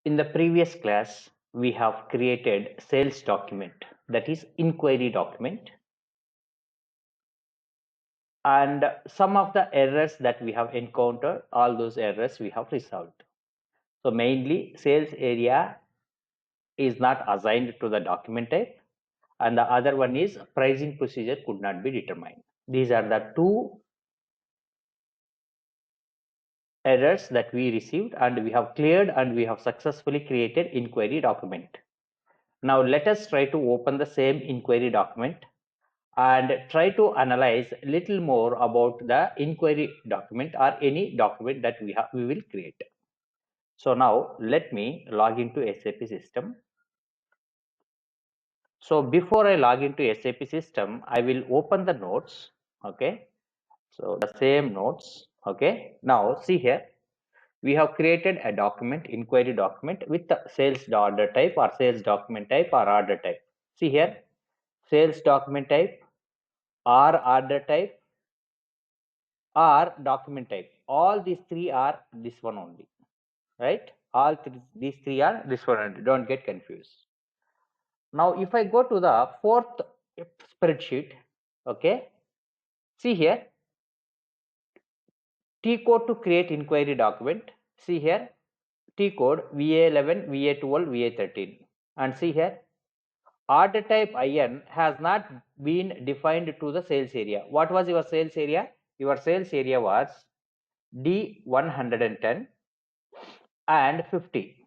In the previous class, we have created sales document, that is inquiry document, and some of the errors that we have encountered, all those errors we have resolved. So mainly sales area is not assigned to the document type, and the other one is pricing procedure could not be determined. These are the two errors that we received, and we have cleared, and we have successfully created inquiry document. Now let us try to open the same inquiry document and try to analyze a little more about the inquiry document or any document that we will create. So now let me log into SAP system. So before I log into SAP system, I will open the notes. Okay, so the same notes. Okay, now see here, we have created a document, inquiry document, with the sales order type or sales document type or order type. See here, sales document type or order type or document type. All these three are this one only, right? All these three are this one only. Don't get confused. Now, if I go to the fourth spreadsheet, okay, see here, T code to create inquiry document. See here, T code VA11, VA12, VA13, and see here, order type IN has not been defined to the sales area. What was your sales area? Your sales area was D110 and 50.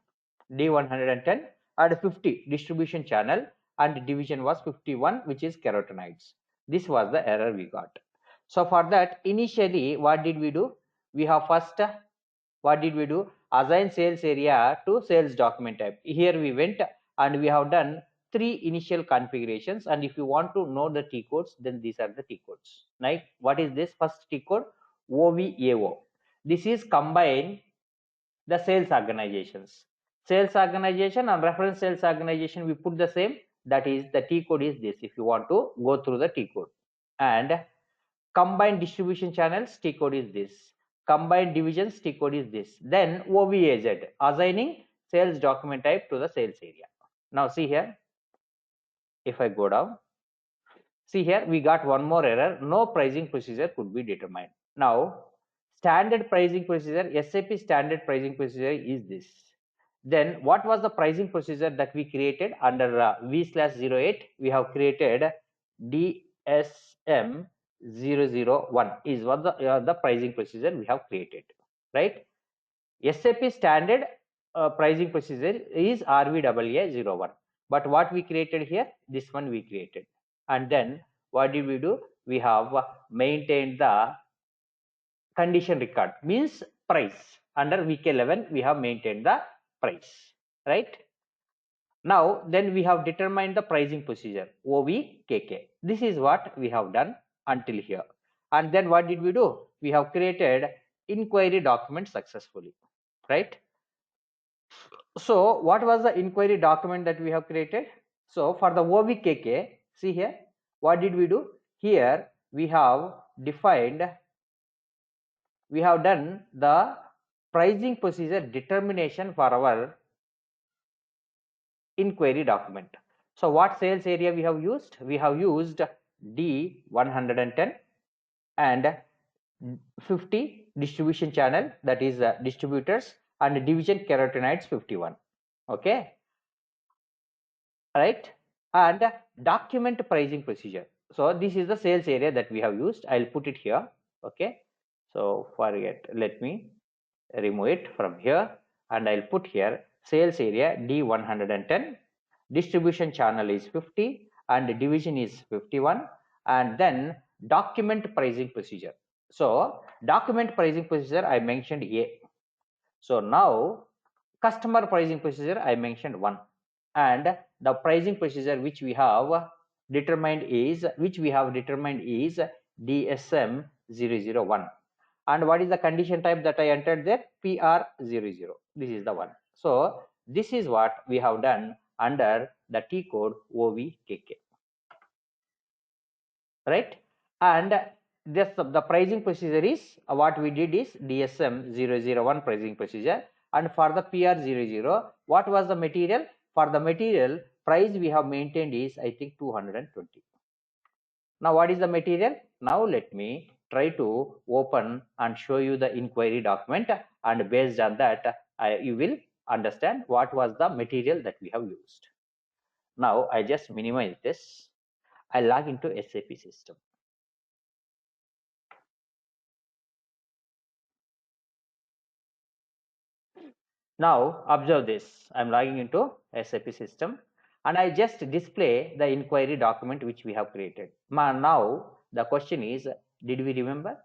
D110 and 50 distribution channel, and division was 51, which is carotenoids. This was the error we got. So for that, initially what did we do? We have first, what did we do? Assign sales area to sales document type. Here we went and we have done three initial configurations, and if you want to know the T codes, then these are the T codes. Right? What is this first T code? OVAO. This is combine the sales organizations. Sales organization and reference sales organization, we put the same, that is the T code is this, if you want to go through the T code. And combined distribution channels, T code is this. Combined divisions, T code is this. Then OVAZ, assigning sales document type to the sales area. Now see here, if I go down, see here, we got one more error, no pricing procedure could be determined. Now standard pricing procedure, SAP standard pricing procedure is this. Then what was the pricing procedure that we created under V/08? We have created DSM 001 is what the pricing procedure we have created, right? SAP standard pricing procedure is RVAA01, but what we created here, this one we created. And then what did we do? We have maintained the condition record, means price. Under VK11 we have maintained the price, right? Now then we have determined the pricing procedure, OVKK. This is what we have done until here. And then what did we do? We have created inquiry document successfully, right? So what was the inquiry document that we have created? So for the OVKK, see here, what did we do? Here we have defined, we have done the pricing procedure determination for our inquiry document. So what sales area we have used? We have used D110 and 50 distribution channel, that is distributors, and division carotenoids 51. Okay, right? And document pricing procedure. So this is the sales area that we have used. I'll put it here. Okay, so forget, let me remove it from here, and I'll put here sales area D110, distribution channel is 50, and division is 51, and then document pricing procedure. So document pricing procedure I mentioned A. So now customer pricing procedure I mentioned 1, and the pricing procedure which we have determined is DSM 001. And what is the condition type that I entered there? PR00. This is the one. So this is what we have done under the T code OVKK, right? And this, the pricing procedure is what we did is DSM 001 pricing procedure, And for the PR00, what was the material? For the material, price we have maintained is, I think, 220. Now, what is the material? Now, let me try to open and show you the inquiry document, and based on that, you will understand what was the material that we have used. Now, I just minimize this. I log into SAP system. Now, observe this. I'm logging into SAP system, and I just display the inquiry document which we have created. Now, the question is, did we remember?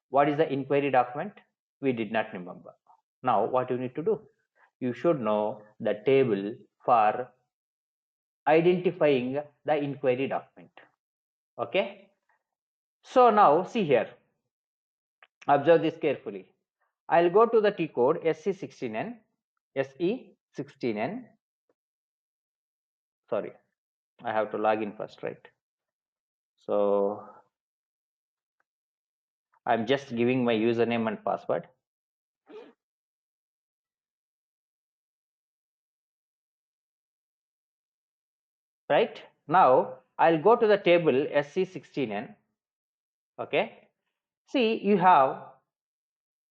What is the inquiry document? We did not remember. Now, what you need to do? You should know the table for identifying the inquiry document. Okay. So now, see here. Observe this carefully. I'll go to the T code SE16N. SE16N. Sorry, I have to log in first, right? So I'm just giving my username and password. Right now, I'll go to the table SC16N. Okay. See, you have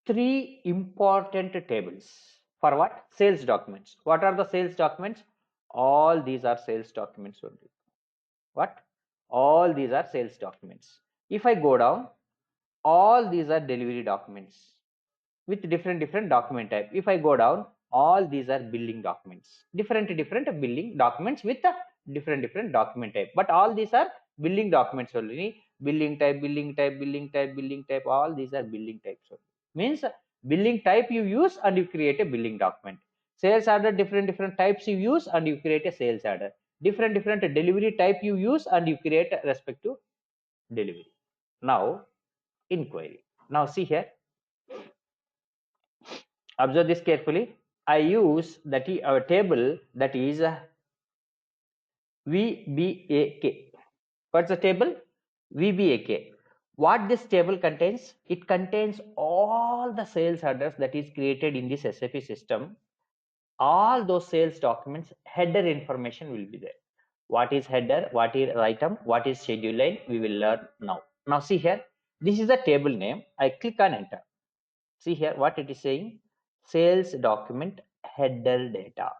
three important tables for what? Sales documents. What are the sales documents? All these are sales documents only. What? All these are sales documents. If I go down, all these are delivery documents with different document type. If I go down, all these are billing documents, different billing documents with a different document type. But all these are billing documents only. Billing type, billing type, billing type, billing type. All these are billing types only. Means billing type you use and you create a billing document. Sales order, different types you use and you create a sales order. Different delivery type you use and you create a respective delivery. Now inquiry. Now see here. Observe this carefully. I use that table that is VBAK. What's the table? VBAK. What this table contains? It contains all the sales orders that is created in this SAP system. All those sales documents, header information will be there. What is header? What is item? What is schedule line? We will learn now. Now see here. This is the table name. I click on enter. See here what it is saying. Sales document header data.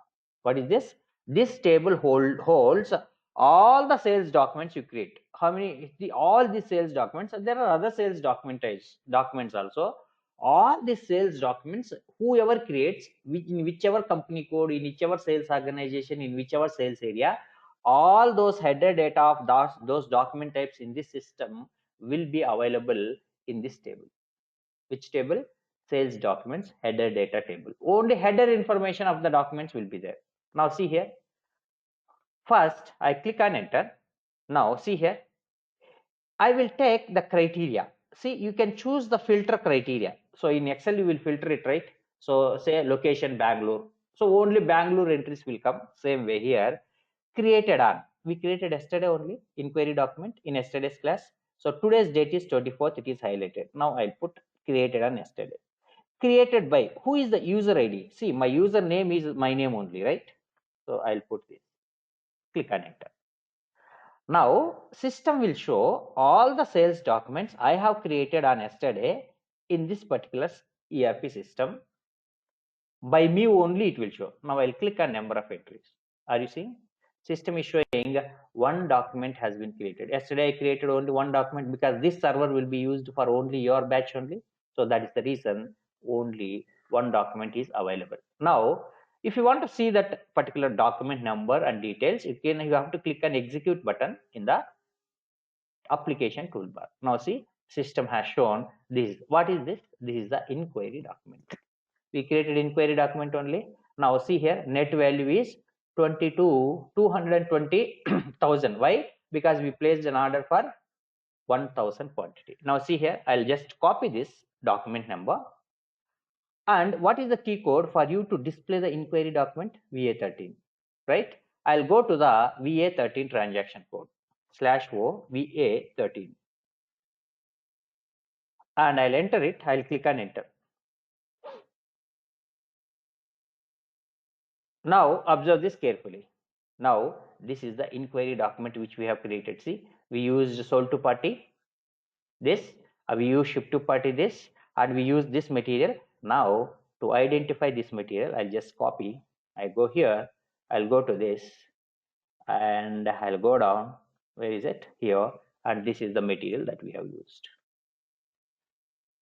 What is this? This table holds all the sales documents you create. How many? All the sales documents. There are other sales documents also. All the sales documents, whoever creates, in whichever company code, in whichever sales organization, in whichever sales area, all those header data of those document types in this system will be available in this table. Which table? Sales documents header data table. Only header information of the documents will be there. Now see here. First, I click on enter. Now see here. I will take the criteria. See, you can choose the filter criteria. So in Excel, you will filter it, right? So say location Bangalore. So only Bangalore entries will come. Same way here. Created on. We created yesterday only inquiry document in yesterday's class. So today's date is 24th. It is highlighted. Now I'll put created on yesterday. Created by, who is the user ID? See, my username is my name only, right? So I'll put this. Click on enter. Now system will show all the sales documents I have created on yesterday in this particular ERP system. By me only it will show. Now I'll click on number of entries. Are you seeing? System is showing one document has been created. Yesterday I created only one document because this server will be used for only your batch only. So that is the reason only one document is available. Now, if you want to see that particular document number and details, you have to click on execute button in the application toolbar. Now see, system has shown this. What is this? This is the inquiry document. We created inquiry document only. Now see here, net value is 220,000. Why? Because we placed an order for 1000 quantity. Now see here, I'll just copy this document number. And what is the key code for you to display the inquiry document? VA13, right? I'll go to the VA13 transaction code /O VA13 and I'll enter it. I'll click on enter. Now observe this carefully. Now this is the inquiry document which we have created. See, we used sold to party this, we use ship to party this, and we use this material. Now to identify this material, I'll just copy. I go here, I'll go to this, and I'll go down. Where is it? Here, and this is the material that we have used.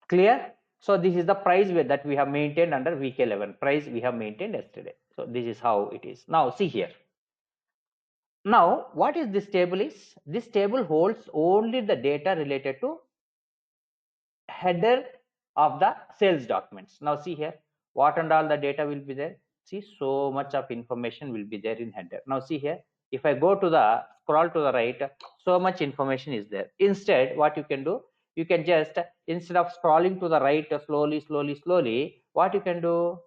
Clear? So this is the price that we have maintained under week 11. Price we have maintained yesterday. So this is how it is. Now see here. Now what is this table is? This table holds only the data related to header of the sales documents. Now see here, what and all the data will be there. See, so much of information will be there in header. Now see here, if I go to the scroll to the right, so much information is there. Instead, what you can do, you can just, instead of scrolling to the right slowly, what you can do,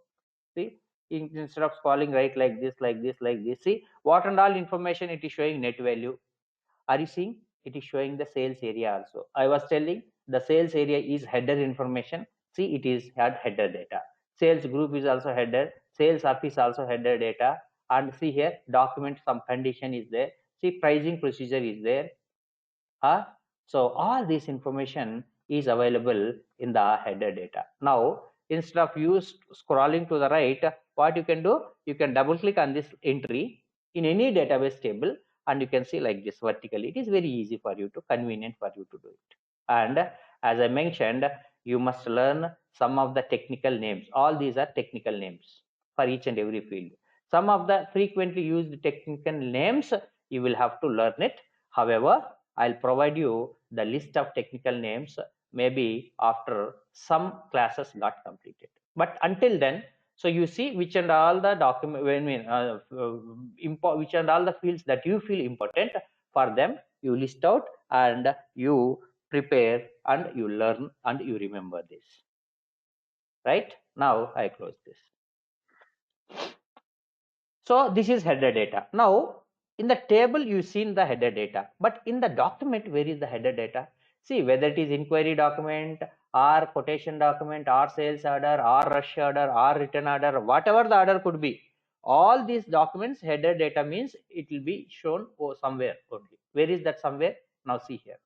see, instead of scrolling right like this, see what and all information it is showing. Net value, are you seeing? It is showing the sales area also. I was telling the sales area is header information. See, it is had header data. Sales group is also header. Sales office also header data. And see here, document some condition is there. See, pricing procedure is there. So all this information is available in the header data. Now, instead of you scrolling to the right, what you can do, you can double click on this entry in any database table, and you can see like this vertically. It is very easy for you to, convenient for you to do it. And as I mentioned, you must learn some of the technical names. All these are technical names for each and every field. Some of the frequently used technical names you will have to learn it. However, I'll provide you the list of technical names maybe after some classes got completed. But until then, so you see which and all the document, which and all the fields that you feel important for them, you list out and you prepare and you learn and you remember this. Right? Now I close this. So this is header data. Now in the table you seen the header data, but in the document where is the header data? See, whether it is inquiry document or quotation document or sales order or rush order or return order, whatever the order could be, all these documents header data means it will be shown somewhere only. Where is that somewhere? Now see here.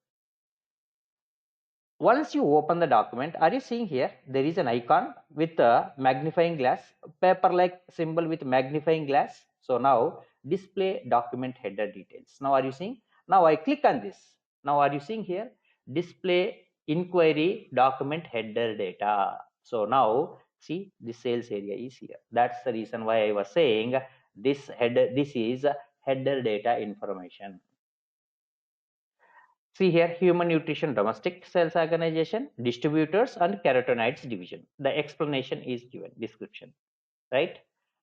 Once you open the document, are you seeing here? There is an icon with a magnifying glass, paper like symbol with magnifying glass. So now display document header details. Now are you seeing? Now I click on this. Now are you seeing here? Display inquiry document header data. So now see, the sales area is here. That's the reason why I was saying this header, this is header data information. See here, human nutrition, domestic sales organization, distributors, and carotenoids division. The explanation is given, description, right?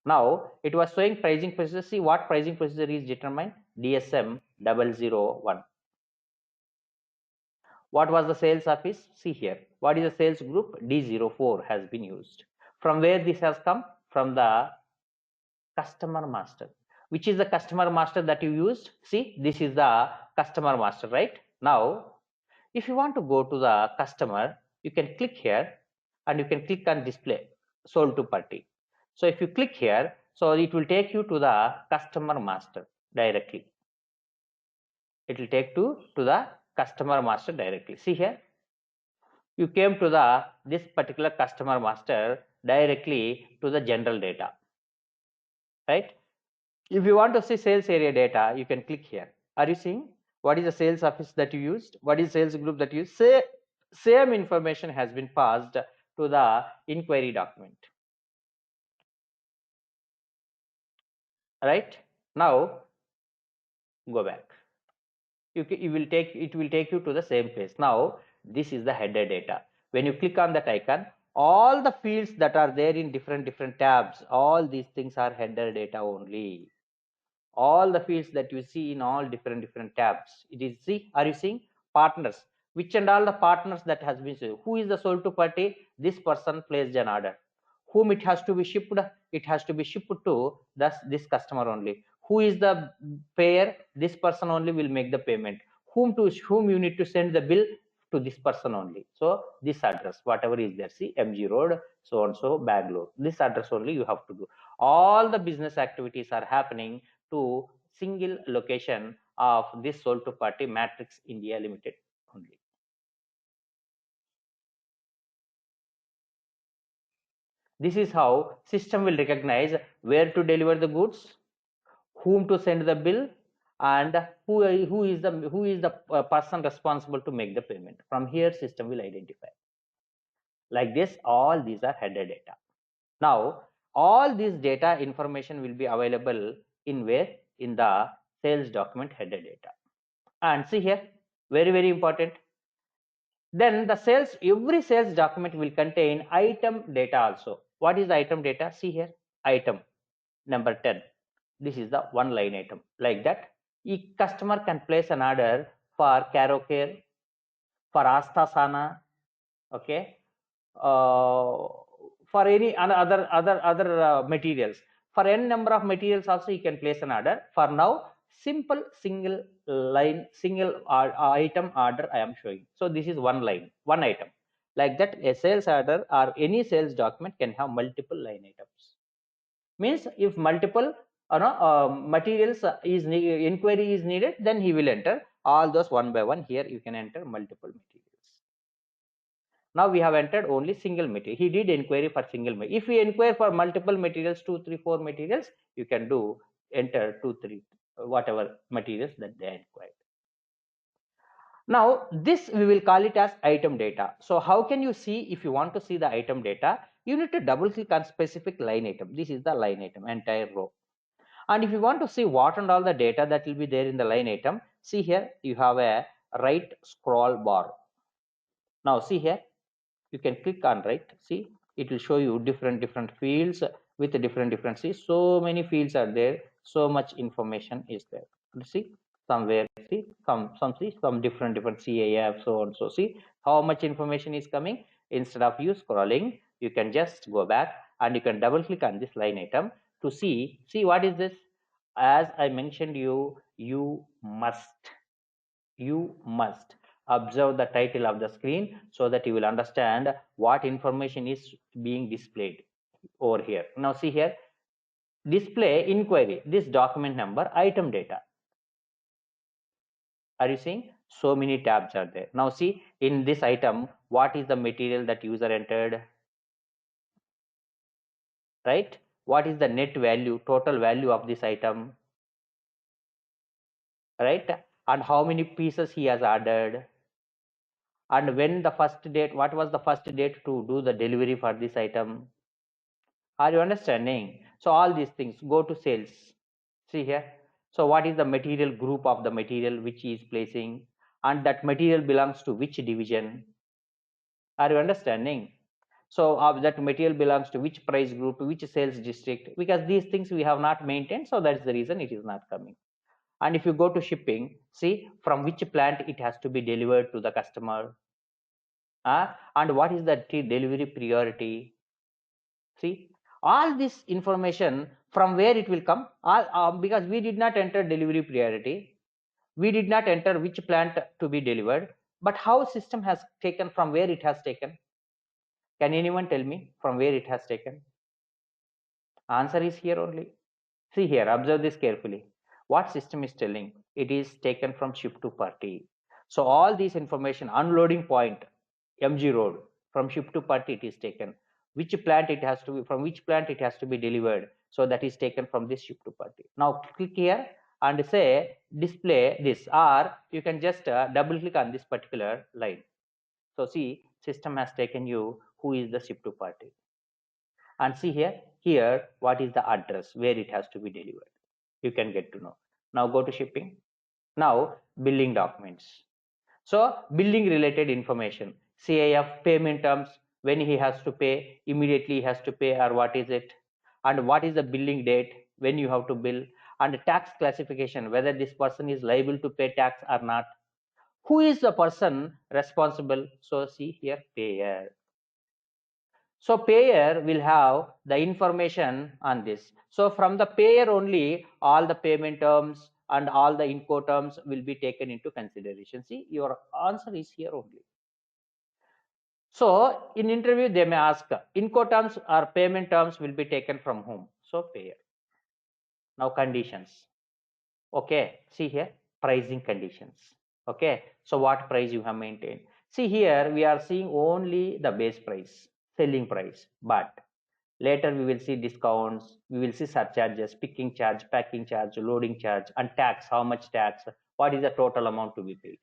Now, it was showing pricing procedure. See what pricing procedure is determined? DSM 001. What was the sales office? See here. What is the sales group? D04 has been used. From where this has come? From the customer master. Which is the customer master that you used? See, this is the customer master, right? Now, if you want to go to the customer, you can click here and you can click on display sold to party. So if you click here, so it will take you to the customer master directly. It will take you to the customer master directly. See here, you came to the this particular customer master directly to the general data, right? If you want to see sales area data, you can click here. Are you seeing what is the sales office that you used? What is sales group that you used? Same information has been passed to the inquiry document. Right? Now go back. It will take you to the same page. Now this is the header data. When you click on that icon, all the fields that are there in different tabs, all these things are header data only. All the fields that you see in all different tabs, it is, see, are you seeing partners, which and all the partners that has been sold? Who is the sold to party? This person placed an order. Whom it has to be shipped? It has to be shipped to this customer only. Who is the payer? This person only will make the payment. Whom you need to send the bill? To this person only. So this address, whatever is there, see, MG Road, so and so, Bangalore, this address only you have to do. all the business activities are happening to single location of this sold to party Matrix India Limited only. This is how system will recognize where to deliver the goods, whom to send the bill, and who is the person responsible to make the payment. From here system will identify. Like this, all these are header data. Now all this data information will be available in where? In the sales document header data. And see here, very important. Then the sales, every sales document will contain item data also. What is the item data? See here, item number 10. This is the one line item. Like that, a customer can place an order for Carocare, for Astasana, okay, for any other materials. For n number of materials also he can place an order. For now, simple single line, single item order I am showing. So this is one line, one item. Like that, a sales order or any sales document can have multiple line items. Means if multiple materials inquiry is needed, then he will enter all those one by one. Here you can enter multiple materials. Now we have entered only single material. He did inquiry for single material. If we inquire for multiple materials, 2, 3, 4 materials, you can do enter 2, 3, whatever materials that they inquired. Now this we will call it as item data. So how can you see? If you want to see the item data, you need to double click on specific line item. This is the line item, entire row. And if you want to see what and all the data that will be there in the line item, see here you have a right scroll bar. Now see here, you can click on right. See, it will show you different fields with different see, so many fields are there, so much information is there. See, somewhere see some different CAF, so on. So see how much information is coming. Instead of you scrolling, you can just go back and you can double click on this line item to see what is this. As I mentioned you must observe the title of the screen so that you will understand what information is being displayed over here. Now see here, display inquiry, this document number, item data. Are you seeing? So many tabs are there. Now see, in this item, what is the material that user entered, right? What is the net value, total value of this item, right? And how many pieces he has ordered, and when the first date, what was the first date to do the delivery for this item. Are you understanding? So all these things go to sales. See here, so what is the material group of the material which he is placing, and that material belongs to which division. Are you understanding? So that material belongs to which price group, to which sales district, because these things we have not maintained, so that's the reason it is not coming. And if you go to shipping, see from which plant it has to be delivered to the customer, and what is the delivery priority. See, all this information from where it will come, because we did not enter delivery priority, we did not enter which plant to be delivered, but how system has taken, from where it has taken. Can anyone tell me from where it has taken? Answer is here only. See here, observe this carefully. What system is telling? It is taken from ship to party. So all this information, unloading point, MG road, from ship to party it is taken. Which plant it has to be, from which plant it has to be delivered. So that is taken from this ship to party. Now click here and say display this, or you can just double click on this particular line. So see, system has taken you who is the ship to party. And see here what is the address where it has to be delivered. You can get to know. Now go to shipping. Now billing documents. So billing related information, CAF payment terms, when he has to pay, immediately he has to pay, or what is it, and what is the billing date, when you have to bill, and tax classification, whether this person is liable to pay tax or not, who is the person responsible. So see here, payer. So payer will have the information on this. So from the payer only, all the payment terms and all the inco terms will be taken into consideration. See, your answer is here only. So in interview, they may ask Incoterms or payment terms will be taken from whom? So payer. Now conditions. Okay, see here, pricing conditions. Okay, so what price you have maintained? See here, we are seeing only the base price, selling price, but later we will see discounts, we will see surcharges, picking charge, packing charge, loading charge, and tax. How much tax? What is the total amount to be paid?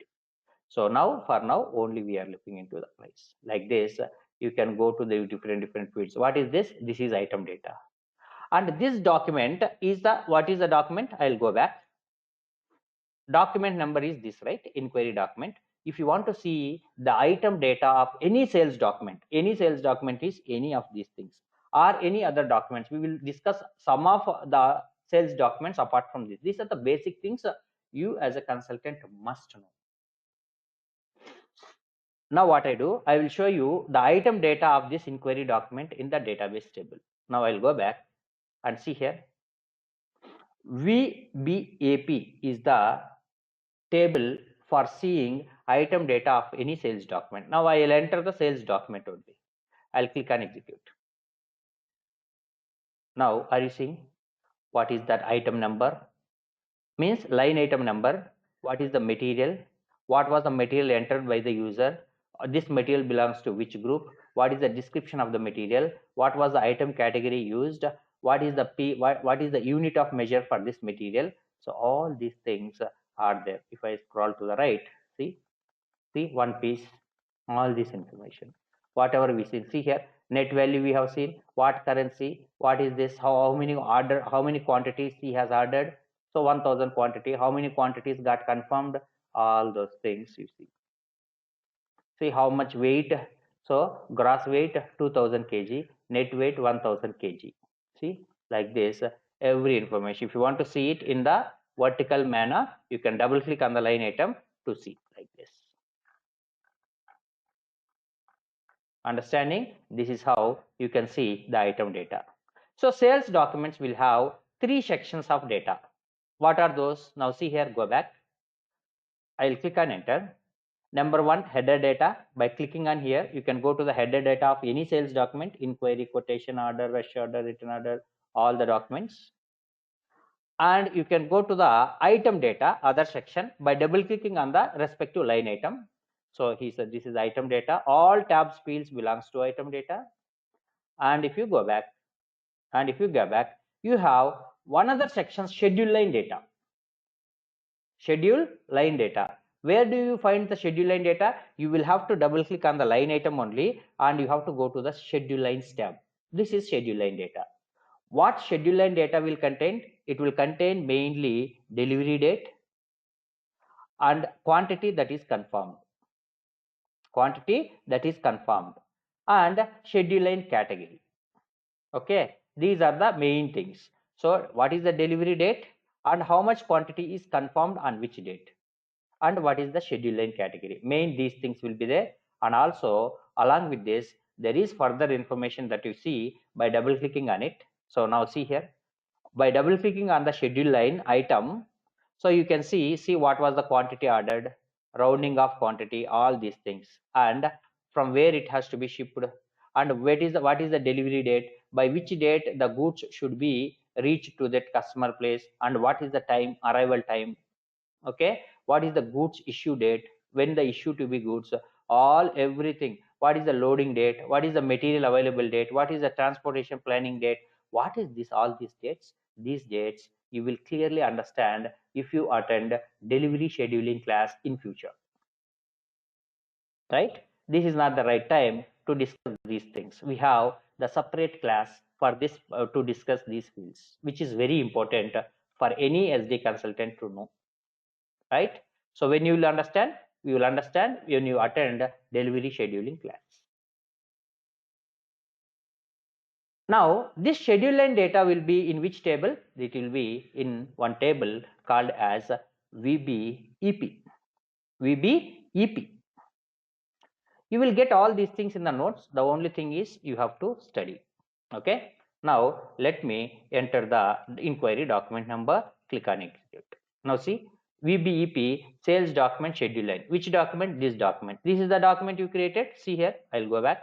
So now, for now, only we are looking into the price. Like this, you can go to the different fields. What is this? This is item data. And this document is the, what is the document? I'll go back. Document number is this, right? Inquiry document. If you want to see the item data of any sales document is any of these things or any other documents. We will discuss some of the sales documents apart from this. These are the basic things you as a consultant must know. Now what I do, I will show you the item data of this inquiry document in the database table. Now I'll go back and see here. VBAP is the table for seeing item data of any sales document. Now I'll enter the sales document only. I'll click on execute. Now are you seeing what is that item number? Means line item number. What is the material? What was the material entered by the user? This material belongs to which group? What is the description of the material? What was the item category used? What is the what is the unit of measure for this material? So all these things are there. If I scroll to the right, see one piece, all this information, whatever we see here, net value we have seen, what currency, what is this, how many order, how many quantities he has ordered. So 1000 quantity, how many quantities got confirmed, all those things you see how much weight. So gross weight 2000 kg, net weight 1000 kg. See, like this, every information. If you want to see it in the vertical manner, you can double click on the line item to see like this. Understanding? This is how you can see the item data. So sales documents will have 3 sections of data. What are those? Now see here, go back. I'll click on enter. Number 1, header data. By clicking on here, you can go to the header data of any sales document, inquiry, quotation, order, rush order, return order, all the documents. And you can go to the item data, other section, by double clicking on the respective line item. So he said this is item data. All tabs fields belongs to item data. And if you go back, you have one other section, schedule line data. Schedule line data. Where do you find the schedule line data? You will have to double click on the line item only, and you have to go to the schedule lines tab. This is schedule line data. What schedule line data will contain? It will contain mainly delivery date and quantity that is confirmed. And schedule line category. Okay, these are the main things. So what is the delivery date and how much quantity is confirmed on which date, and what is the schedule line category. Main these things will be there. And also along with this, there is further information that you see by double clicking on it. So now see here, by double clicking on the schedule line item, so you can see what was the quantity ordered, rounding of quantity, all these things, and from where it has to be shipped, and what is the delivery date, by which date the goods should be reached to that customer place, and what is the time, arrival time. Okay, what is the goods issue date, when the issue to be goods, all everything. What is the loading date, what is the material available date, what is the transportation planning date, what is this, all these dates you will clearly understand if you attend delivery scheduling class in future, right? This is not the right time to discuss these things. We have the separate class for this to discuss these fields, which is very important for any SD consultant to know, right? So when you will understand, when you attend delivery scheduling class. Now this schedule line data will be in which table? It will be in one table called as VBEP. VBEP. You will get all these things in the notes. The only thing is you have to study. Okay. Now let me enter the inquiry document number, click on execute. Now see, VBEP sales document schedule line. Which document? This document. This is the document you created. See here, I'll go back.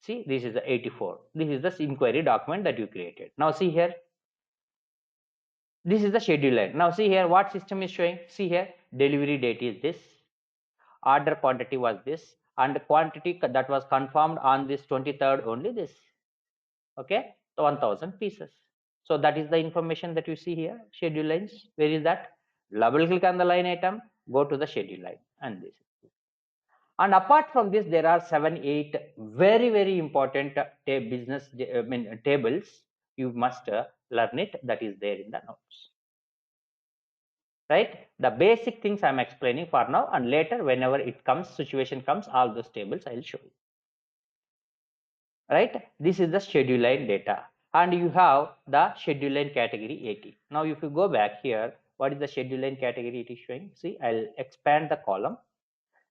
See, this is the 84. This is the inquiry document that you created. Now see here. This is the schedule line. Now see here what system is showing. See here, delivery date is this, order quantity was this, and quantity that was confirmed on this 23rd only this. Okay, so 1000 pieces. So that is the information that you see here. Schedule lines. Where is that? Double click on the line item, go to the schedule line, and this. And apart from this, there are 7-8 very important business tables. You must learn it. That is there in the notes. Right? The basic things I'm explaining for now, and later whenever it comes, situation comes, all those tables I'll show you. Right? This is the schedule line data, and you have the schedule line category 80. Now if you go back here, what is the schedule line category it is showing? See, I'll expand the column.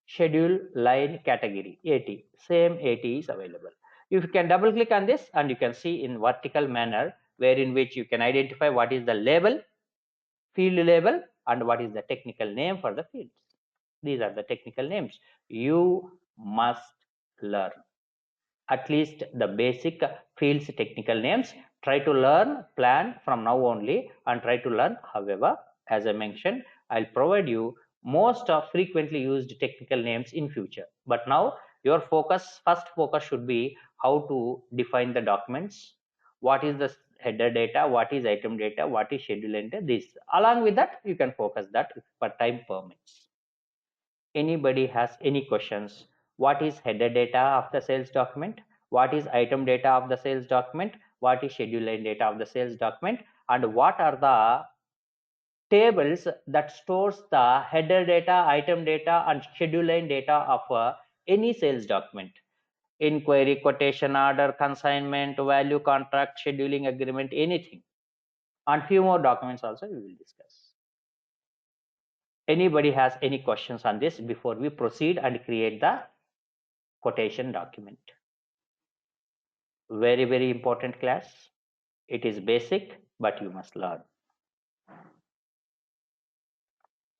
Schedule line category 80, same 80 is available. You can double click on this and you can see in vertical manner, wherein which you can identify what is the label, field label, and what is the technical name for the fields. These are the technical names. You must learn at least the basic fields technical names. Try to learn, plan from now only, and try to learn. However, as I mentioned, I'll provide you most of frequently used technical names in future. But now your first focus should be how to define the documents, what is the header data, what is item data, what is schedule data. This along with that you can focus that if time permits. Anybody has any questions? What is header data of the sales document? What is item data of the sales document? What is schedule line data of the sales document? And what are the tables that stores the header data, item data, and schedule line data of any sales document? Inquiry, quotation, order, consignment, value contract, scheduling agreement, anything. And few more documents also we will discuss. Anybody has any questions on this before we proceed and create the quotation document? Very important class. It is basic, but you must learn.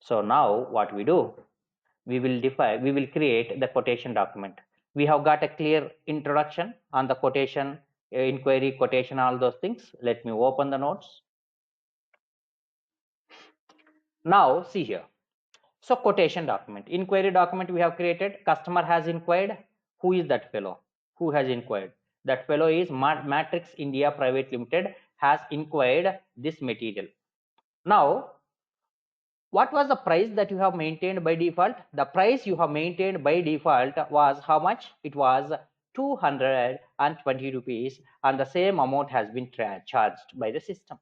So now what we do, we will create the quotation document. We have got a clear introduction on the quotation, inquiry, quotation, all those things. Let me open the notes. Now see here. So quotation document, inquiry document we have created. Customer has inquired. Who is that fellow? Who has inquired? That fellow is Matrix India Private Limited has inquired this material. Now, what was the price that you have maintained by default? The price you have maintained by default was how much? It was 220 rupees, and the same amount has been charged by the system.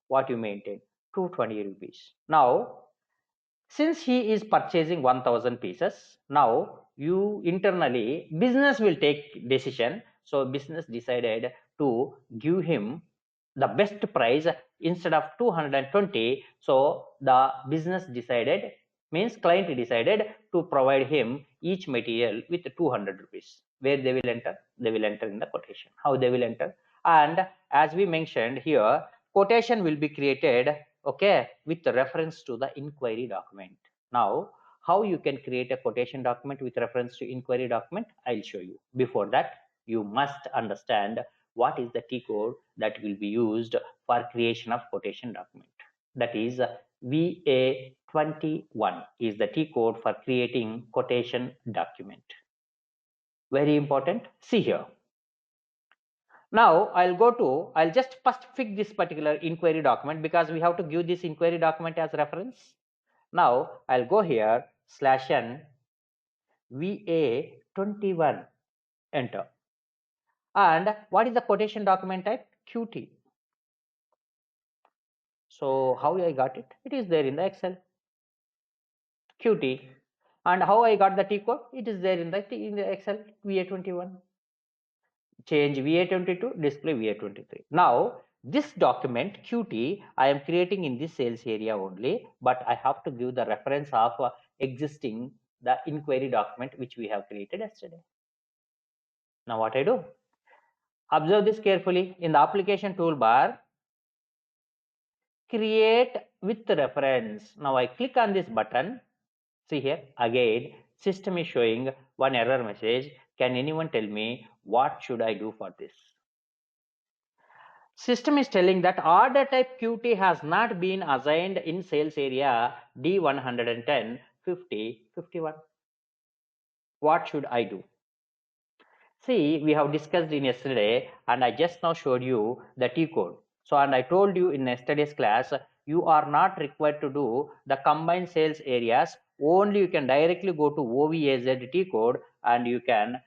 What you maintain? 220 rupees. Now, since he is purchasing 1000 pieces, now you internally business will take decision. So business decided to give him the best price instead of 220. So the business decided, means client decided to provide him each material with 200 rupees. Where they will enter? They will enter in the quotation. How they will enter? And as we mentioned here, quotation will be created, okay, with reference to the inquiry document. Now, how you can create a quotation document with reference to inquiry document, I'll show you. Before that, you must understand what is the T code that will be used for creation of quotation document. That is VA21 is the T code for creating quotation document. Very important. See here. Now I'll just first fix this particular inquiry document because we have to give this inquiry document as reference. Now I'll go here /n VA21, enter. And what is the quotation document type? QT. So how I got it? It is there in the Excel. QT. And how I got the T code? It is there in the Excel VA21. Change VA22, display VA23. Now this document QT I am creating in this sales area only, but I have to give the reference of existing the inquiry document which we have created yesterday. Now what I do? Observe this carefully. In the application toolbar, create with the reference. Now I click on this button. See here, again, system is showing one error message. Can anyone tell me what should I do for this? System is telling that order type QT has not been assigned in sales area D110, 50, 51. What should I do? See, we have discussed in yesterday, and I just now showed you the T code. So, and I told you in yesterday's class, you are not required to do the combined sales areas. Only you can directly go to OVAZ T code, and you can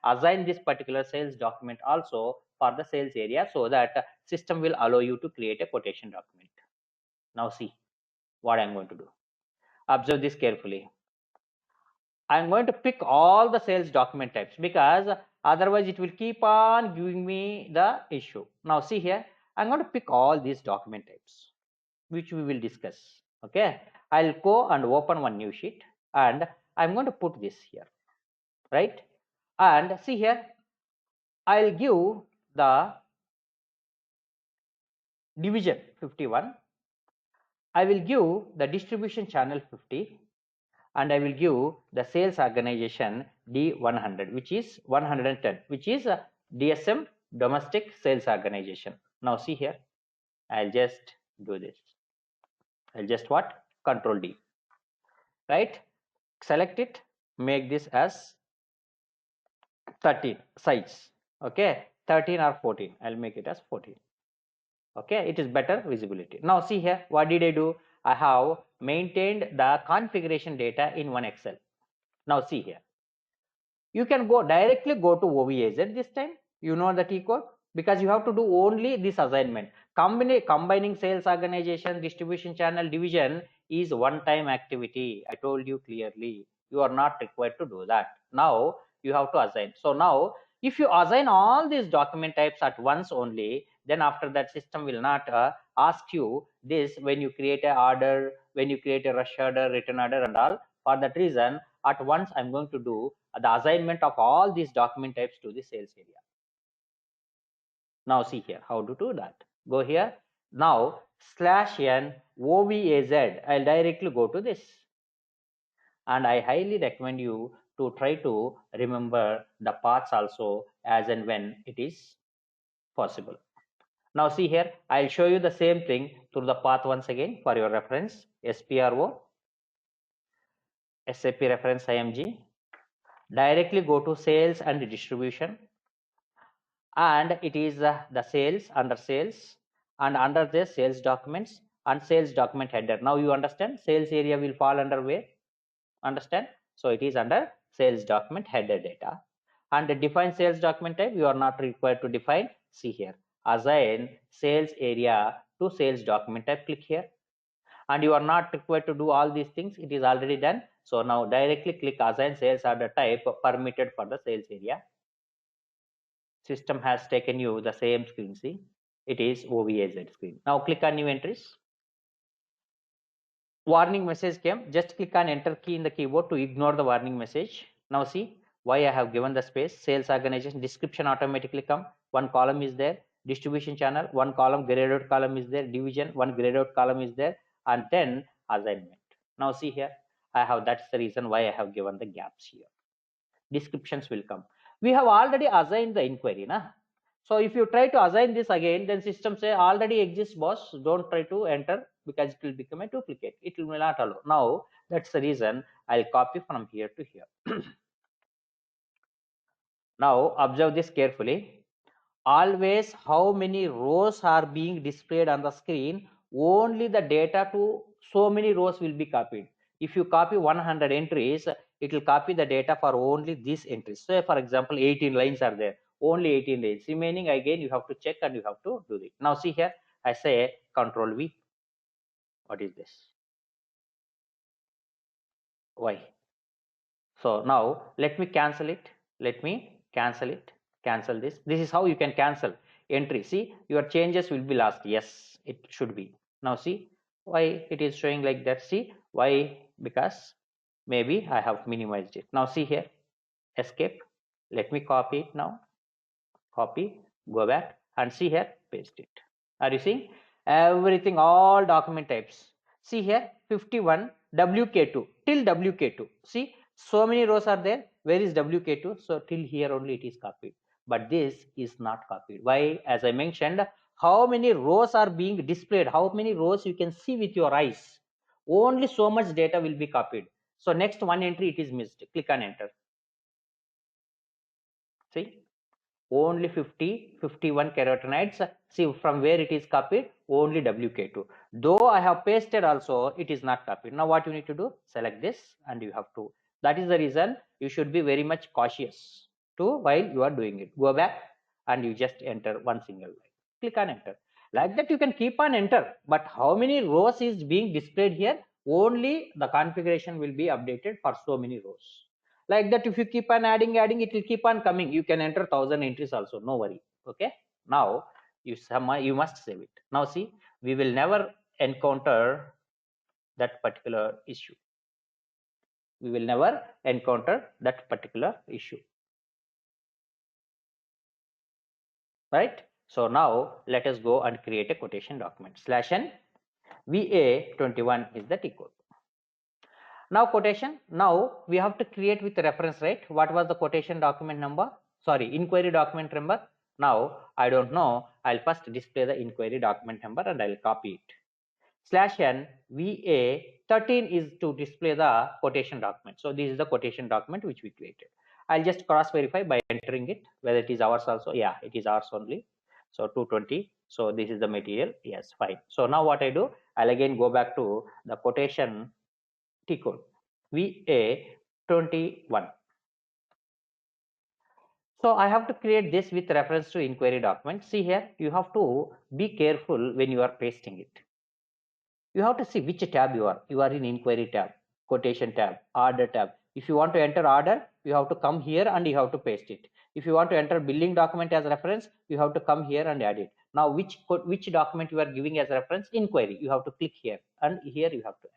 assign this particular sales document also for the sales area, so that system will allow you to create a quotation document. Now see what I'm going to do. Observe this carefully. I'm going to pick all the sales document types, because otherwise it will keep on giving me the issue. Now see here, I'm going to pick all these document types, which we will discuss. Okay, I'll go and open one new sheet, and I'm going to put this here, right? And see here, I'll give the division 51. I will give the distribution channel 50, and I will give the sales organization D100, which is 110, which is a DSM domestic sales organization. Now see here, I'll just do this. I'll just what? Control D, right? Select it, make this as 13 size. Okay, 13 or 14. I'll make it as 14. Okay, it is better visibility. Now see here, what did I do? I have maintained the configuration data in one Excel. Now see here, you can directly go to OVAZ this time. You know the T code, because you have to do only this assignment. Combining sales organization, distribution channel, division is one-time activity. I told you clearly, you are not required to do that. Now you have to assign. So now if you assign all these document types at once only, then after that system will not ask you this when you create a order, when you create a rush order, return order and all. For that reason, at once I'm going to do the assignment of all these document types to the sales area. Now see here how to do that. Go here. Now /n OVAZ, I'll directly go to this. And I highly recommend you to try to remember the paths also as and when it is possible. Now see here, I'll show you the same thing through the path once again for your reference. SPRO, SAP reference IMG. Directly go to sales and distribution, and it is the sales, under sales, and under the sales documents and sales document header. Now you understand sales area will fall under where? Understand? So it is under sales document header data. And the define sales document type, you are not required to define. See here, assign sales area to sales document type. Click here. And you are not required to do all these things, it is already done. So now directly click assign sales order type permitted for the sales area. System has taken you the same screen. See, it is OVAZ screen. Now click on new entries. Warning message came. Just click on enter key in the keyboard to ignore the warning message. Now see why I have given the space. Sales organization description automatically come. One column is there. Distribution channel, one column, grayed out column is there. Division, one grayed out column is there. And then assignment. Now see here, I have, that's the reason why I have given the gaps here. Descriptions will come. We have already assigned the inquiry, na? So if you try to assign this again, then system say already exists, boss, don't try to enter, because it will become a duplicate. It will not allow. Now that's the reason I'll copy from here to here. Now observe this carefully. Always how many rows are being displayed on the screen, only the data to so many rows will be copied. If you copy 100 entries, it will copy the data for only these entries. So for example, 18 lines are there, only 18 lines remaining. Again you have to check and you have to do it. Now see here, I say Control V. What is this? Why? So now let me cancel it. Let me cancel it. Cancel this. This is how you can cancel entry. See, your changes will be lost. Yes, it should be. Now see why it is showing like that. See why? Because maybe I have minimized it. Now see here, escape. Let me copy it now. Copy, go back and see here, paste it. Are you seeing? everything, all document types. See here 51 wk2 till wk2. See, so many rows are there. Where is wk2? So till here only it is copied, but this is not copied. Why? As I mentioned, how many rows are being displayed, how many rows you can see with your eyes, only so much data will be copied. So next one entry it is missed. Click on enter. See, only 51 carotenoids. See from where it is copied, only wk2. Though I have pasted also, it is not copied. Now what you need to do, select this and you have to, that is the reason you should be very much cautious to while you are doing it. Go back and you just enter one single line. Click on enter. Like that you can keep on enter, but how many rows is being displayed here, only the configuration will be updated for so many rows. Like that if you keep on adding, it will keep on coming. You can enter 1000 entries also, no worry. Okay, now you must save it. Now see, we will never encounter that particular issue. We will never encounter that particular issue, right? So now let us go and create a quotation document. /n VA21 is the T code. Now quotation, now we have to create with reference, right? What was the quotation document number? Sorry, inquiry document number. Now I don't know. I'll first display the inquiry document number and I'll copy it. /n VA13 is to display the quotation document. So this is the quotation document which we created. I'll just cross verify by entering it whether it is ours also. Yeah, it is ours only. So 220. So this is the material. Yes, fine. So now what I do, I'll again go back to the quotation T code VA21. So I have to create this with reference to inquiry document. See here, you have to be careful when you are pasting it. You have to see which tab you are. You are in inquiry tab, quotation tab, order tab. If you want to enter order, you have to come here and you have to paste it. If you want to enter billing document as reference, you have to come here and add it. Now which document you are giving as reference? Inquiry. You have to click here and here you have to add.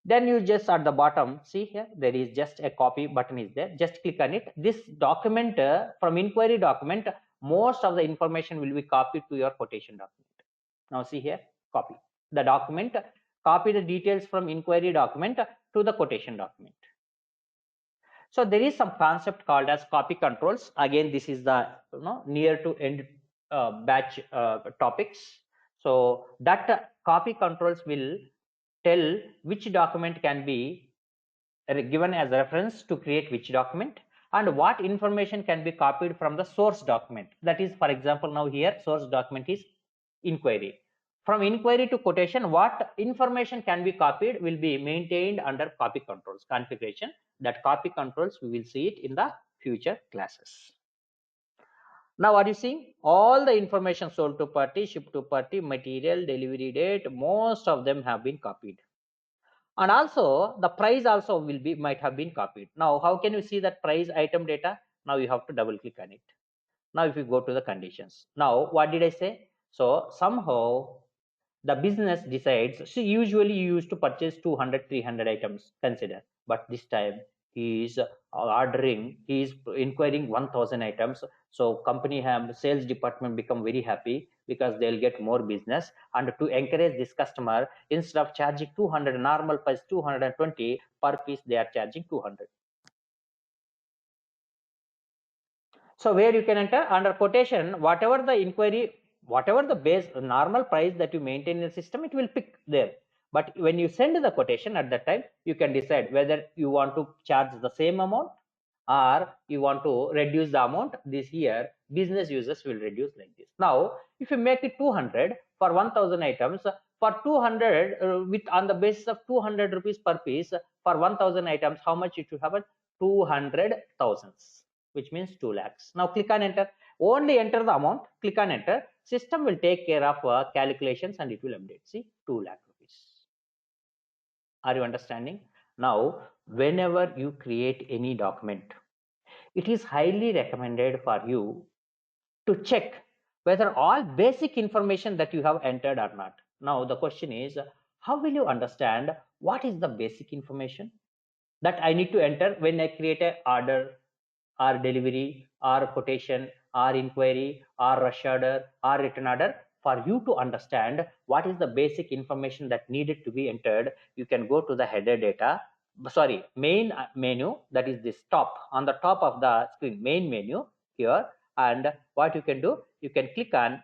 Then you just at the bottom, see here, there is just a copy button is there. Just click on it. This document from inquiry document, most of the information will be copied to your quotation document. Now see here, copy the document, copy the details from inquiry document to the quotation document. So there is some concept called as copy controls. Again, this is the near to end batch topics. So that copy controls will tell which document can be given as reference to create which document and what information can be copied from the source document. That is, for example, now here source document is inquiry. From inquiry to quotation, what information can be copied will be maintained under copy controls configuration. That copy controls, we will see it in the future classes. Now are you seeing all the information sold to party, shipped to party, material, delivery date, most of them have been copied. And also the price also will be might have been copied. Now how can you see that price item data? Now you have to double click on it. Now if you go to the conditions, now what did I say? So somehow the business decides, so usually you used to purchase 200 300 items, consider, but this time he is ordering, he is inquiring 1000 items. So company have sales department become very happy because they'll get more business, and to encourage this customer, instead of charging 200 normal price 220 per piece, they are charging 200. So where you can enter under quotation, whatever the inquiry, whatever the base normal price that you maintain in the system, it will pick there. But when you send the quotation at that time, you can decide whether you want to charge the same amount or you want to reduce the amount. This year business users will reduce like this. Now if you make it 200 for 1000 items, for 200 with on the basis of 200 rupees per piece for 1000 items, how much it should have? 200,000, which means 2 lakhs. Now click on enter. Only enter the amount, click on enter. System will take care of calculations and it will update. See, 2 lakh rupees. Are you understanding? Now whenever you create any document, it is highly recommended for you to check whether all basic information that you have entered or not. Now the question is, how will you understand what is the basic information that I need to enter when I create an order or delivery or quotation or inquiry or rush order or return order? For you to understand what is the basic information that needed to be entered, you can go to the header data, sorry, main menu, that is this top, on the top of the screen, main menu here. And what you can do, you can click on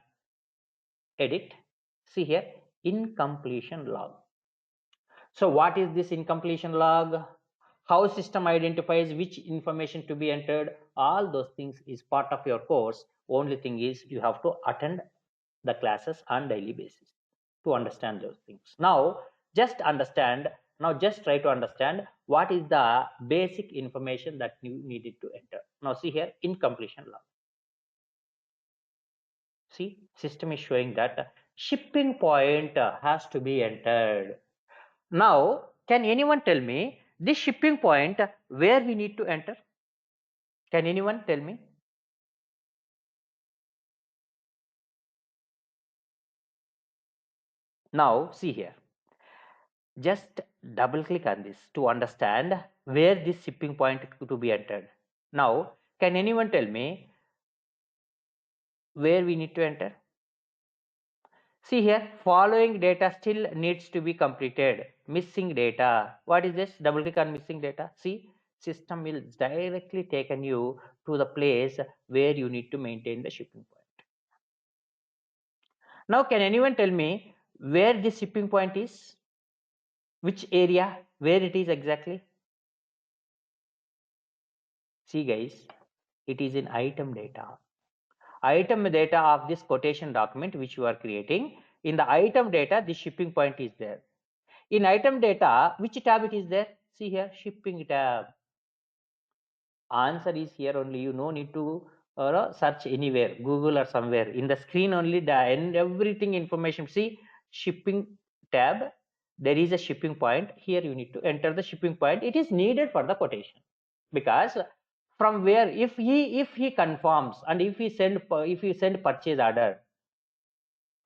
edit. See here, incompletion log. So what is this incompletion log? How system identifies which information to be entered? All those things is part of your course. Only thing is you have to attend the classes on daily basis to understand those things. Now just understand, now just try to understand what is the basic information that you needed to enter. Now see here, incompletion log. See, system is showing that shipping point has to be entered. Now, can anyone tell me this shipping point where we need to enter? Can anyone tell me? Now, see here. Just double click on this to understand where this shipping point to be entered. Now, can anyone tell me where we need to enter? See here, following data still needs to be completed. Missing data. What is this? Double click on missing data. See, system will directly taken you to the place where you need to maintain the shipping point. Now, can anyone tell me where this shipping point is? Which area? Where it is exactly? See guys, it is in item data. Item data of this quotation document which you are creating. In the item data, the shipping point is there. In item data, which tab it is there? See here, shipping tab. Answer is here only. You no need to search anywhere, Google or somewhere. In the screen only, the and everything information. See, shipping tab. There is a shipping point. Here you need to enter the shipping point. It is needed for the quotation, because from where, if he confirms and if he send purchase order,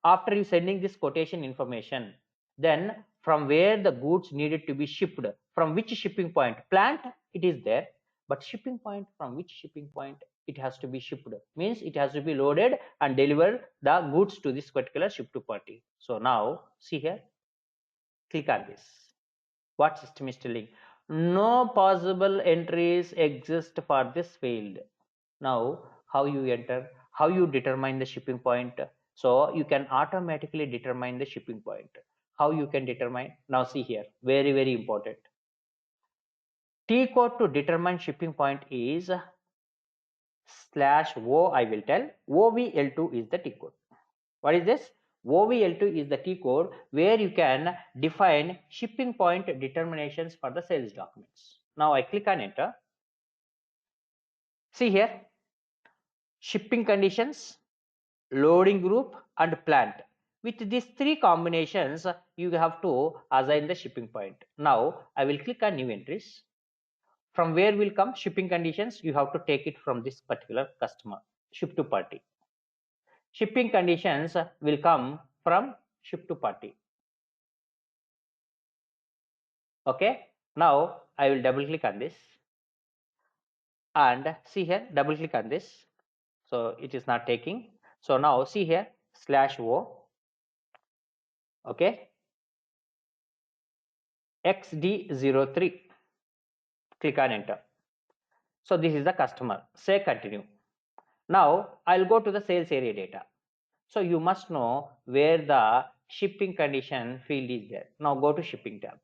after you sending this quotation information, then from where the goods needed to be shipped, from which shipping point, plant it is there, but shipping point, from which shipping point it has to be shipped, means it has to be loaded and deliver the goods to this particular ship to party. So now see here, click on this. What system is telling? No possible entries exist for this field. Now how you enter, how you determine the shipping point? So you can automatically determine the shipping point. How you can determine? Now see here, very important. T code to determine shipping point is /o. I will tell OVL2 is the T code. What is this? OVL2 is the T code where you can define shipping point determinations for the sales documents. Now I click on enter. See here, shipping conditions, loading group and plant. With these three combinations, you have to assign the shipping point. Now I will click on new entries. From where will come shipping conditions? You have to take it from this particular customer, ship to party. Shipping conditions will come from ship to party. Okay, now I will double click on this and see here, double click on this. So it is not taking. So now see here, /o. Okay, XD03. Click on enter. So this is the customer. Say continue. Now I'll go to the sales area data. So you must know where the shipping condition field is there. Now go to shipping tab.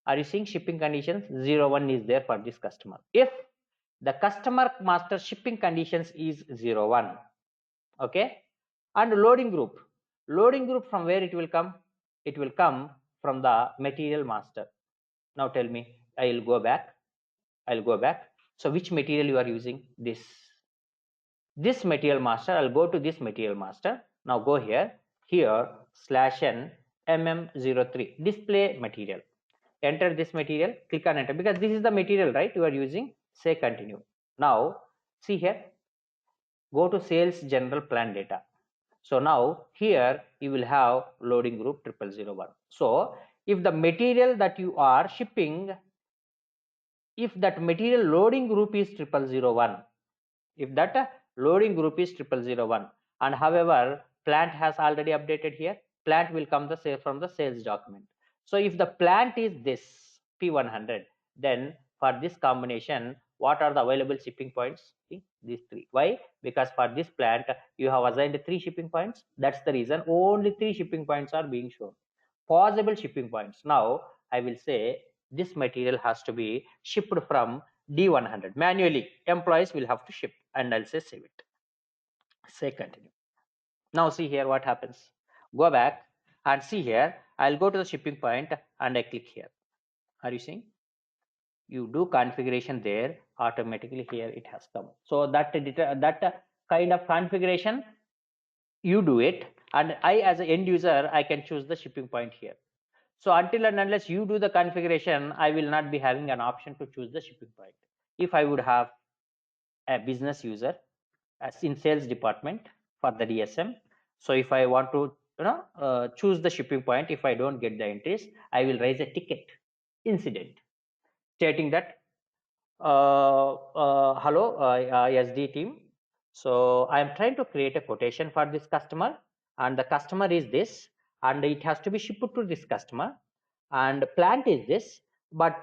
Are you seeing shipping conditions? 01 is there for this customer. If the customer master shipping conditions is 01, okay, and loading group from where it will come? It will come from the material master. Now tell me, I'll go back. So which material you are using? This material master. I'll go to this material master. Now go here /n mm03 display material. Enter this material, click on enter, because this is the material, right, you are using. Say continue. Now see here, go to sales general plan data. So now here you will have loading group 0001. So if the material that you are shipping, if that material loading group is 0001, if that loading group is 0001, and however plant has already updated here. Plant will come from the sales document. So if the plant is this P100, then for this combination, what are the available shipping points? See, these three. Why? Because for this plant, you have assigned 3 shipping points. That's the reason only 3 shipping points are being shown. Possible shipping points. Now, I will say this material has to be shipped from D100 manually. Employees will have to ship, and I'll say save it. Say continue. Now see here what happens. Go back and see here. I'll go to the shipping point and I click here. Are you seeing? You do configuration there, automatically here it has come. So that kind of configuration you do it, and I as an end user I can choose the shipping point here. So until and unless you do the configuration, I will not be having an option to choose the shipping point. If I would have a business user as in sales department for the DSM, so if I want to choose the shipping point, if I don't get the entries, I will raise a ticket incident stating that hello SD team, so I am trying to create a quotation for this customer, and the customer is this, and it has to be shipped to this customer, and plant is this, but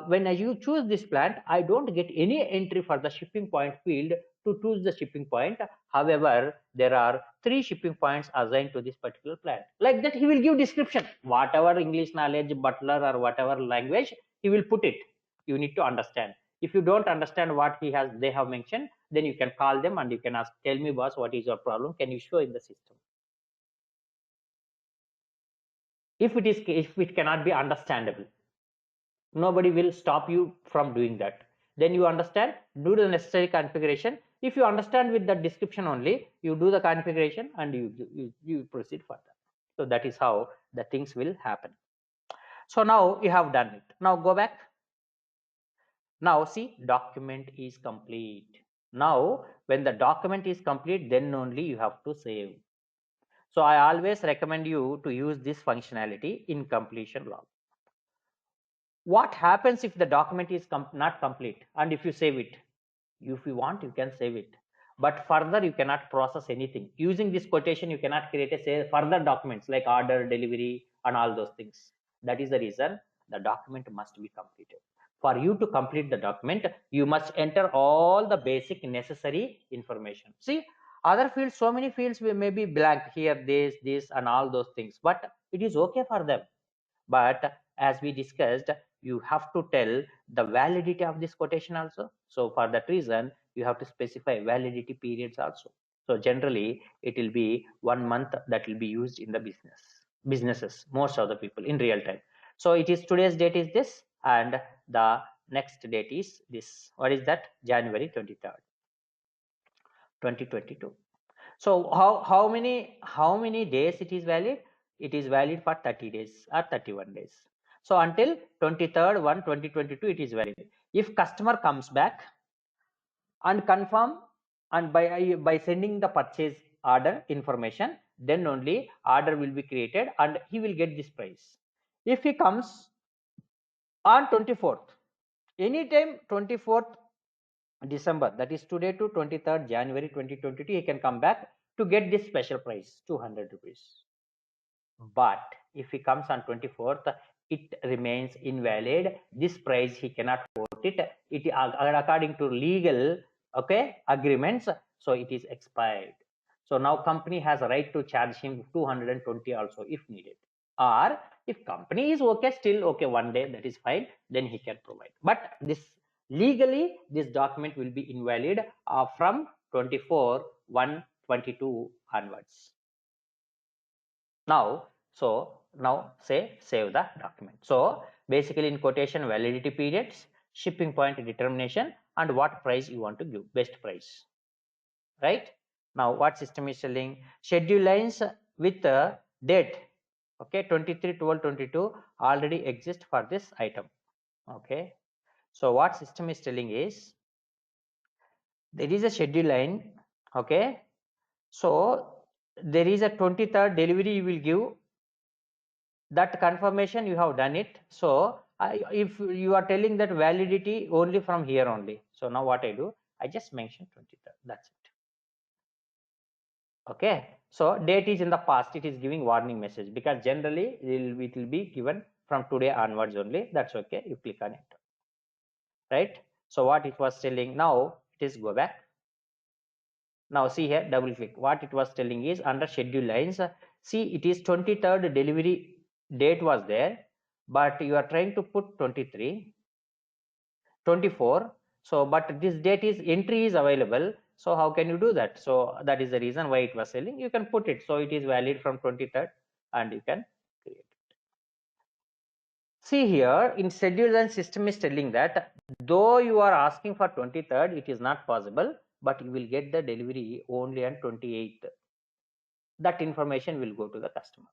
when you choose this plant, I don't get any entry for the shipping point field to choose the shipping point. However, there are 3 shipping points assigned to this particular plant. Like that, he will give description, whatever English knowledge, butler or whatever language, he will put it. You need to understand. If you don't understand what they have mentioned, then you can call them and you can ask, tell me boss, what is your problem? Can you show in the system? If it cannot be understandable, nobody will stop you from doing that. Then you understand, do the necessary configuration. If you understand with the description only, you do the configuration and you proceed further. So that is how the things will happen. So now you have done it. Now go back. Now see, document is complete. Now when the document is complete, then only you have to save. So I always recommend you to use this functionality in completion log. What happens if the document is not complete, and if you save it? If you want, you can save it, but further you cannot process anything. Using this quotation, you cannot create a further documents like order, delivery and all those things. That is the reason the document must be completed. For you to complete the document, you must enter all the basic necessary information. See, other fields, so many fields may be blank here, this and all those things, but it is okay for them. But as we discussed, you have to tell the validity of this quotation also. So for that reason, you have to specify validity periods also. So generally, it will be 1 month that will be used in the businesses, most of the people in real time. So it is today's date is this, and the next date is this. What is that? January 23rd, 2022. So how many days it is valid? It is valid for 30 days or 31 days. So until 23rd 1 2022 it is valid. If customer comes back and confirm, and by sending the purchase order information, then only order will be created and he will get this price. If he comes on 24th, anytime 24th December, that is today to 23rd January 2022, he can come back to get this special price 200 rupees. But if he comes on 24th, it remains invalid. This price he cannot quote it according to legal agreements, so it is expired. So now company has a right to charge him 220 also if needed, or if company is okay, still okay, 1 day, that is fine, then he can provide. But this legally, this document will be invalid from 24/1/22 onwards. Now say save the document. So basically in quotation, validity periods, shipping point determination, and what price you want to give, best price, right? Now what system is telling? Schedule lines with the date, okay, 23/12/22 already exist for this item. Okay, so what system is telling is there is a schedule line. Okay, so there is a 23rd delivery you will give, that confirmation you have done it. So if you are telling that validity only from here only, so now what I do, I just mention 23rd, that's it. Okay, So date is in the past, it is giving warning message, because generally it will be given from today onwards only. That's okay, you click on it, right? So what it was telling, now it is go back. Now see here, double click. What it was telling is under schedule lines, see it is 23rd delivery date was there, but you are trying to put 23, 24. So but this date is entry is available, so how can you do that? So that is the reason why it was telling you can put it, so it is valid from 23rd and you can create it. See here in schedule and system is telling that though you are asking for 23rd, it is not possible, but you will get the delivery only on 28th. That information will go to the customer.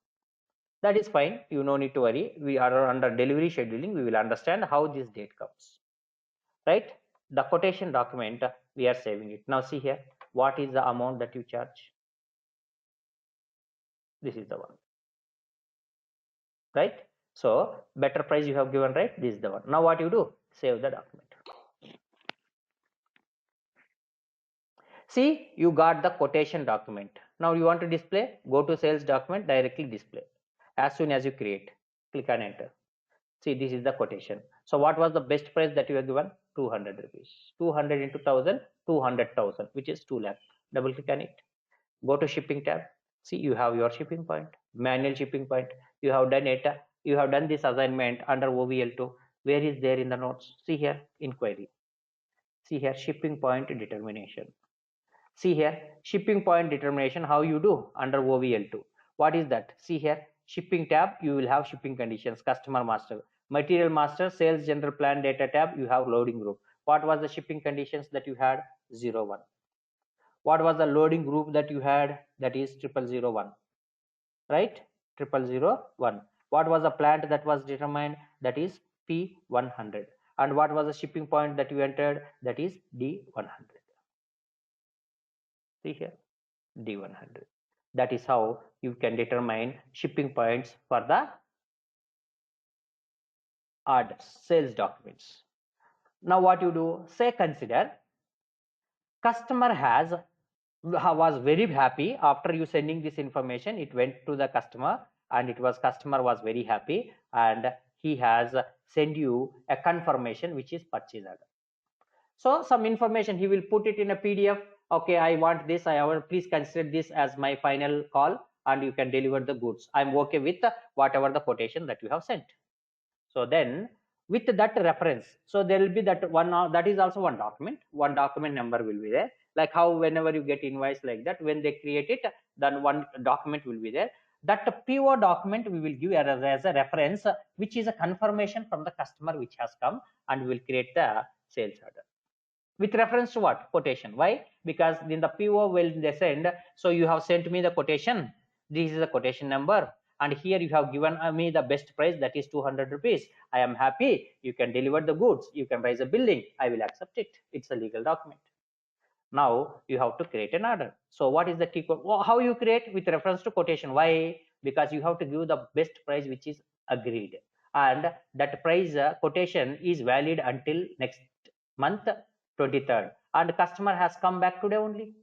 That is fine, you no need to worry. We are under delivery scheduling, we will understand how this date comes, right? The quotation document, we are saving it. Now see here, what is the amount that you charge? This is the one, right? So better price you have given, right? This is the one. Now what you do, save the document. See, you got the quotation document. Now you want to display, go to sales document, directly display. As soon as you create, click on enter. See, this is the quotation. So what was the best price that you have given? 200 rupees. 200 into 1000, 200,000, which is 2 lakh. Double click on it. Go to shipping tab. See, you have your shipping point, manual shipping point. You have done it. You have done this assignment under OVL2. Where is there in the notes? See here, inquiry. See here, shipping point determination. See here, shipping point determination, how you do under OVL2. What is that? See here, shipping tab, you will have shipping conditions, customer master. Material master, sales general plan data tab, you have loading group. What was the shipping conditions that you had? 01. What was the loading group that you had? That is 0001, right? 0001. What was the plant that was determined? That is P100. And what was the shipping point that you entered? That is D100. See here, D100. That is how you can determine shipping points for the orders, sales documents. Now what you do, say consider customer was very happy after you sending this information. It went to the customer and it was customer was very happy and he has sent you a confirmation which is purchase order. So some information he will put it in a PDF. Okay, I want this, please consider this as my final call and you can deliver the goods. I'm okay with whatever the quotation that you have sent. So then with that reference, so there will be that one, that is also one document number will be there. Like how whenever you get invoice like that, when they create it, then one document will be there. That PO document we will give as a reference, which is a confirmation from the customer which has come, and we will create the sales order with reference to what? Quotation. Why? Because in the PO when they send, so you have sent me the quotation, this is the quotation number, and here you have given me the best price, that is 200 rupees. I am happy, you can deliver the goods, you can raise a billing, I will accept it. It's a legal document. Now you have to create an order. So what is the T code? Well, how you create? With reference to quotation. Why? Because you have to give the best price which is agreed, and that price quotation is valid until next month 23rd, and customer has come back today only.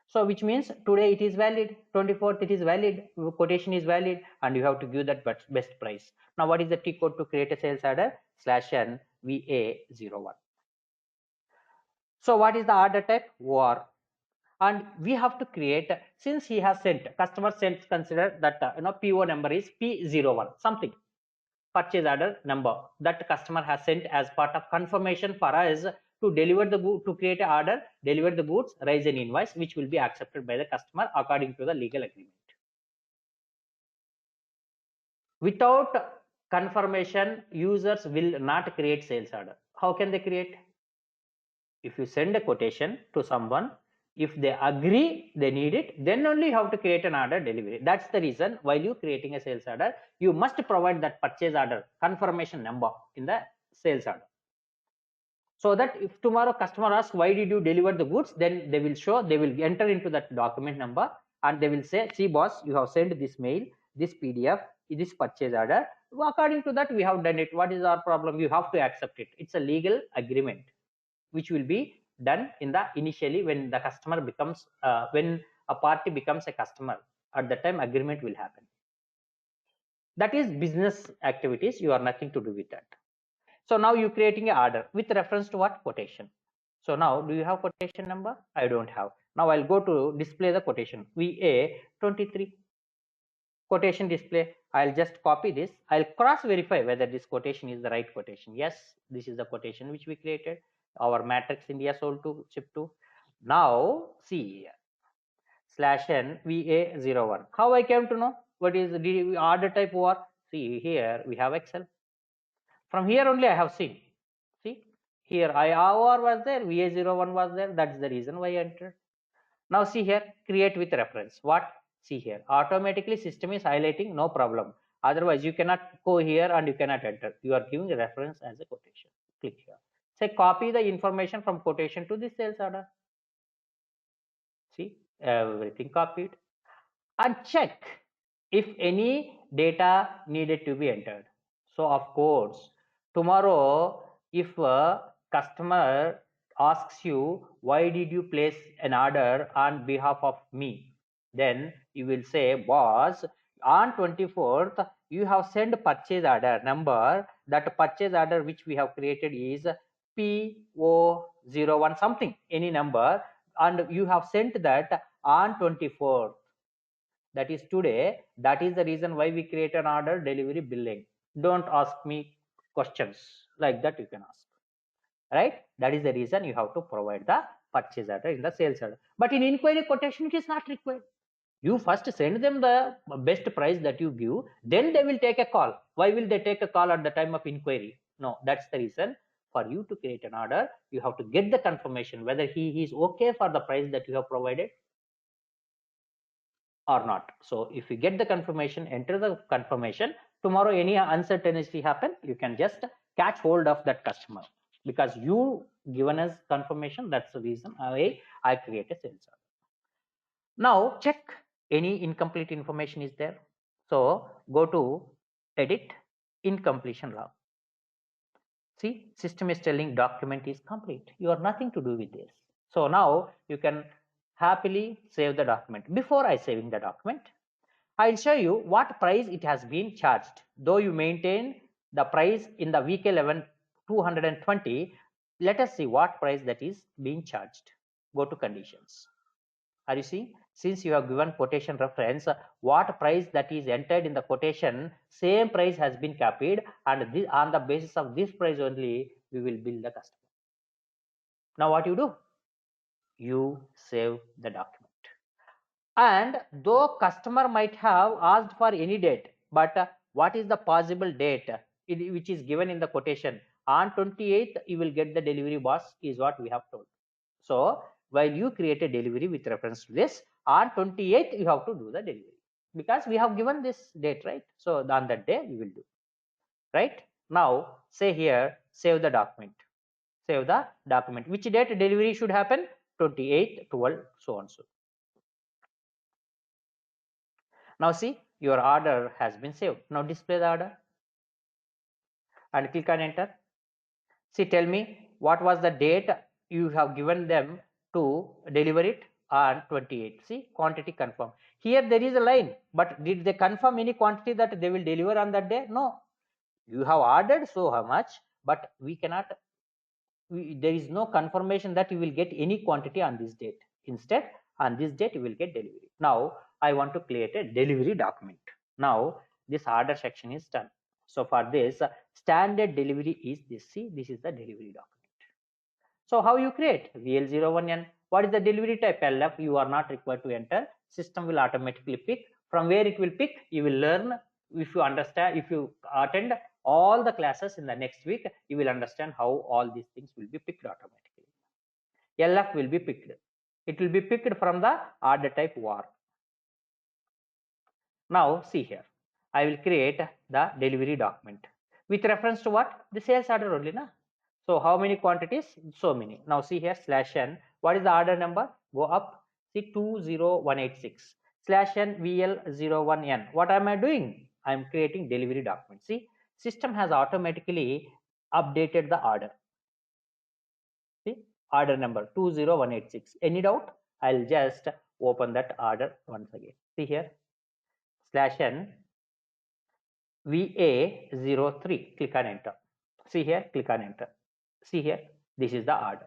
So which means today it is valid, 24th it is valid, quotation is valid, and you have to give that best price. Now what is the T code to create a sales order? /n VA01. So what is the order type? OR. And we have to create, since he has sent, customer sent, consider that PO number is P01 something, purchase order number, that customer has sent as part of confirmation for us to deliver the good, to create an order, deliver the goods, raise an invoice which will be accepted by the customer according to the legal agreement. Without confirmation, users will not create sales order. How can they create? If you send a quotation to someone, if they agree they need it, then only you have to create an order delivery. That's the reason while you creating a sales order, you must provide that purchase order confirmation number in the sales order. So that if tomorrow customer asks why did you deliver the goods, then they will show, they will enter into that document number and they will say, see boss, you have sent this mail, this PDF, this purchase order. According to that we have done it. What is our problem? You have to accept it. It's a legal agreement which will be done in the initially when the customer becomes when a party becomes a customer, at that time agreement will happen. That is business activities, you are nothing to do with that. So now you creating a order with reference to what? Quotation. So now do you have quotation number? I don't have. Now I'll go to display the quotation VA23 quotation display. I'll just copy this. I'll cross verify whether this quotation is the right quotation. Yes, this is the quotation which we created. Our matrix India sold to ship to. Now see /n VA01. How I came to know what is the order type war? See here we have Excel. From here only I have seen. See here IR was there, VA01 was there. That's the reason why I entered. Now see here, create with reference. What? See here, automatically system is highlighting, no problem. Otherwise you cannot go here and you cannot enter. You are giving a reference as a quotation. Click here. Say copy the information from quotation to the sales order. See, everything copied. And check if any data needed to be entered. So of course, tomorrow if a customer asks you why did you place an order on behalf of me, then you will say, boss, on 24th you have sent purchase order number. That purchase order which we have created is PO01 something, any number, and you have sent that on 24th, that is today. That is the reason why we create an order delivery billing. Don't ask me questions like that, you can ask, right? That is the reason you have to provide the purchase order in the sales order. But in inquiry quotation it is not required. You first send them the best price that you give, then they will take a call. Why will they take a call at the time of inquiry? No, that's the reason. For you to create an order, you have to get the confirmation whether he is okay for the price that you have provided or not. So if you get the confirmation, enter the confirmation. Tomorrow any uncertainty happen, you can just catch hold of that customer, because you given us confirmation. That's the reason I create a sales order. Now check any incomplete information is there. So go to edit incompletion log. See, system is telling document is complete. You are nothing to do with this. So now you can happily save the document. Before I saving the document, I'll show you what price it has been charged. Though you maintain the price in the VK11 220, let us see what price that is being charged. Go to conditions. Are you seeing? Since you have given quotation reference, what price that is entered in the quotation, same price has been copied, and this, on the basis of this price only, we will bill the customer. Now what you do? You save the document. And though customer might have asked for any date, but what is the possible date which is given in the quotation? On 28th you will get the delivery, boss, is what we have told. So while you create a delivery with reference to this, on 28th you have to do the delivery, because we have given this date, right? So on that day we will do, right? Now say here, save the document. Save the document. Which date delivery should happen? 28th, 12, so on so. Now see, your order has been saved. Now display the order and click on enter. See, tell me what was the date you have given them to deliver it on 28. See, quantity confirm. Here there is a line, but did they confirm any quantity that they will deliver on that day? No. You have ordered so how much, but we cannot, there is no confirmation that you will get any quantity on this date. Instead, on this date you will get delivery. Now I want to create a delivery document. Now this order section is done. So for this, standard delivery is this. See, this is the delivery document. So how you create? VL01N. What is the delivery type? LF. You are not required to enter. System will automatically pick. From where it will pick, you will learn. If you understand, if you attend all the classes in the next week, you will understand how all these things will be picked automatically. LF will be picked. It will be picked from the order type war. Now see here, I will create the delivery document with reference to what? The sales order only, na? So how many quantities? So many. Now see here /n. What is the order number? Go up. See 20186 /n VL01N. What am I doing? I am creating delivery document. See, system has automatically updated the order. See, order number 20186. Any doubt? I'll just open that order once again. See here, /n VA03, click on enter. See here, click on enter. See here, this is the order.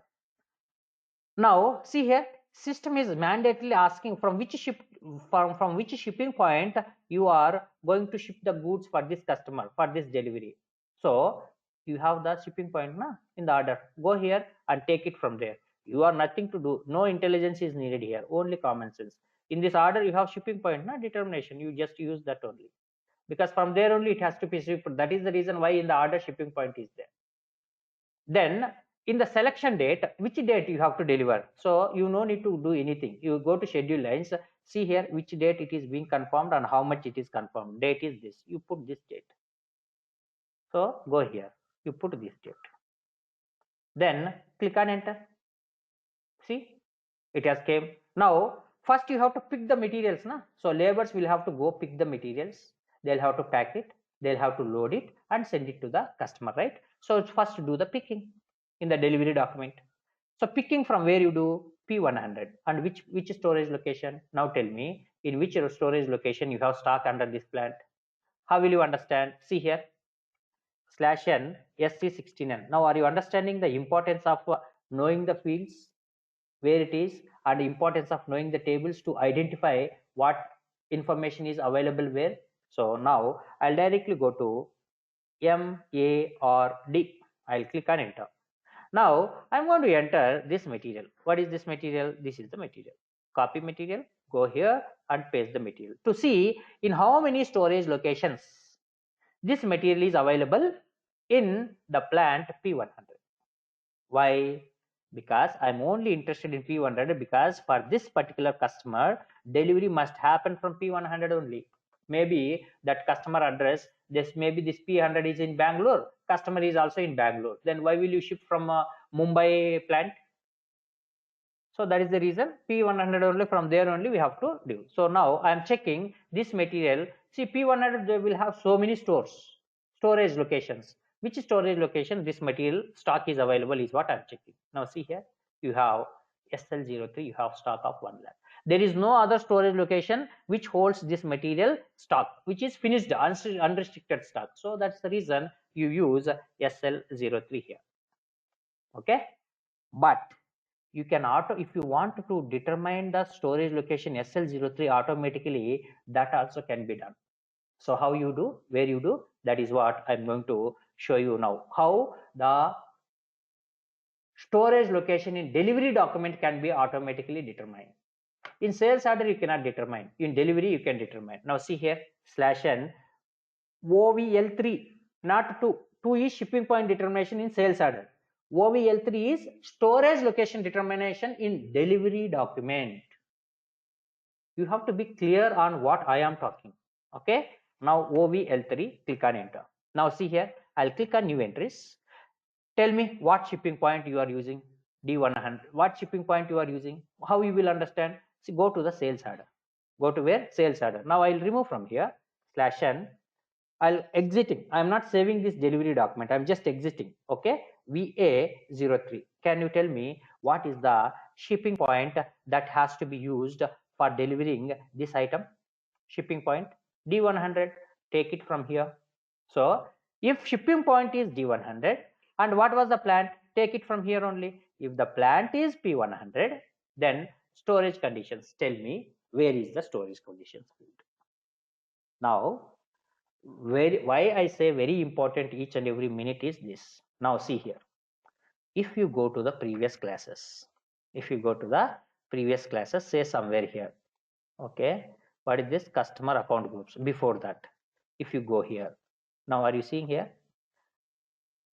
Now see here, system is mandatorily asking from which shipping point you are going to ship the goods for this customer, for this delivery. So you have the shipping point in the order. Go here and take it from there. You are nothing to do, no intelligence is needed here, only common sense. In this order you have shipping point determination, you just use that only, because from there only it has to be shipped. That is the reason why in the order shipping point is there. Then in the selection date, which date you have to deliver, so you no need to do anything. You go to schedule lines, see here which date it is being confirmed and how much it is confirmed. Date is this, you put this date. So go here, you put this date, then click on enter. See, it has came. Now first you have to pick the materials so laborers will have to go pick the materials, they'll have to pack it, they'll have to load it and send it to the customer, right? So first do the picking in the delivery document. So picking from where you do P100 and which storage location. Now tell me, in which storage location you have stock under this plant. How will you understand? See here, /n SC16N. Now are you understanding the importance of knowing the fields where it is, and the importance of knowing the tables to identify what information is available where? So now I'll directly go to MARD. I'll click on enter. Now I'm going to enter this material. What is this material? This is the material. Copy material, go here and paste the material to see in how many storage locations this material is available in the plant P100. Why? Because I'm only interested in P100 because for this particular customer, delivery must happen from P100 only. Maybe that customer address, this P100 is in Bangalore, customer is also in Bangalore. Then why will you ship from Mumbai plant? So that is the reason P100 only, from there only we have to do. So now I am checking this material. See, P100 they will have so many storage locations. Which storage location this material stock is available is what I am checking. Now see here, you have SL03, you have stock of 1 lakh. There is no other storage location which holds this material stock, which is finished unrestricted stock. So that's the reason you use SL03 here. Okay, but you can if you want to determine the storage location SL03 automatically, that also can be done. So how you do, where you do, that is what I'm going to show you now. How the storage location in delivery document can be automatically determined. In sales order you cannot determine, in delivery you can determine. Now see here, /n OVL3, not 2. 2 is shipping point determination in sales order. OVL3 is storage location determination in delivery document. You have to be clear on what I am talking. Okay, now OVL3, click on enter. Now see here, I'll click on new entries. Tell me what shipping point you are using. D100, what shipping point you are using, how you will understand. See, go to the sales order, go to where? Sales order. Now I'll remove from here, /n, I'll exiting. I'm not saving this delivery document, I'm just exiting. Okay, VA03. Can you tell me what is the shipping point that has to be used for delivering this item? Shipping point D100, take it from here. So if shipping point is D100 and what was the plant, take it from here only. If the plant is P100, then storage conditions, tell me where is the storage conditions field. Now why I say very important each and every minute is this. Now see here, if you go to the previous classes, say somewhere here, okay, what is this? Customer account groups. Before that, if you go here, now are you seeing here,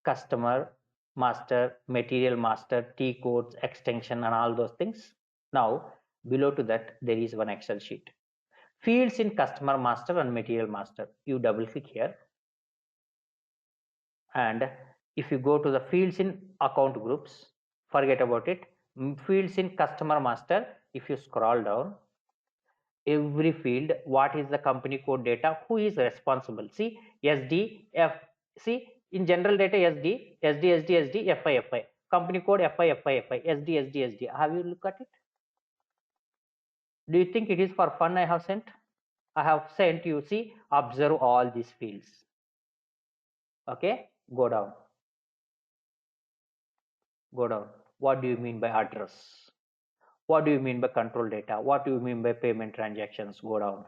customer master, material master, T codes, extension and all those things. Now below to that there is one Excel sheet, fields in customer master and material master. You double click here, and if you go to the fields in account groups, forget about it. Fields in customer master, if you scroll down, every field, what is the company code data, who is responsible. See, SD, F, see in general data SD, FI, company code FI, SD. Have you look at it? Do you think it is for fun I have sent? I have sent you, see, observe all these fields. Okay, go down. Go down. What do you mean by address? What do you mean by control data? What do you mean by payment transactions? Go down.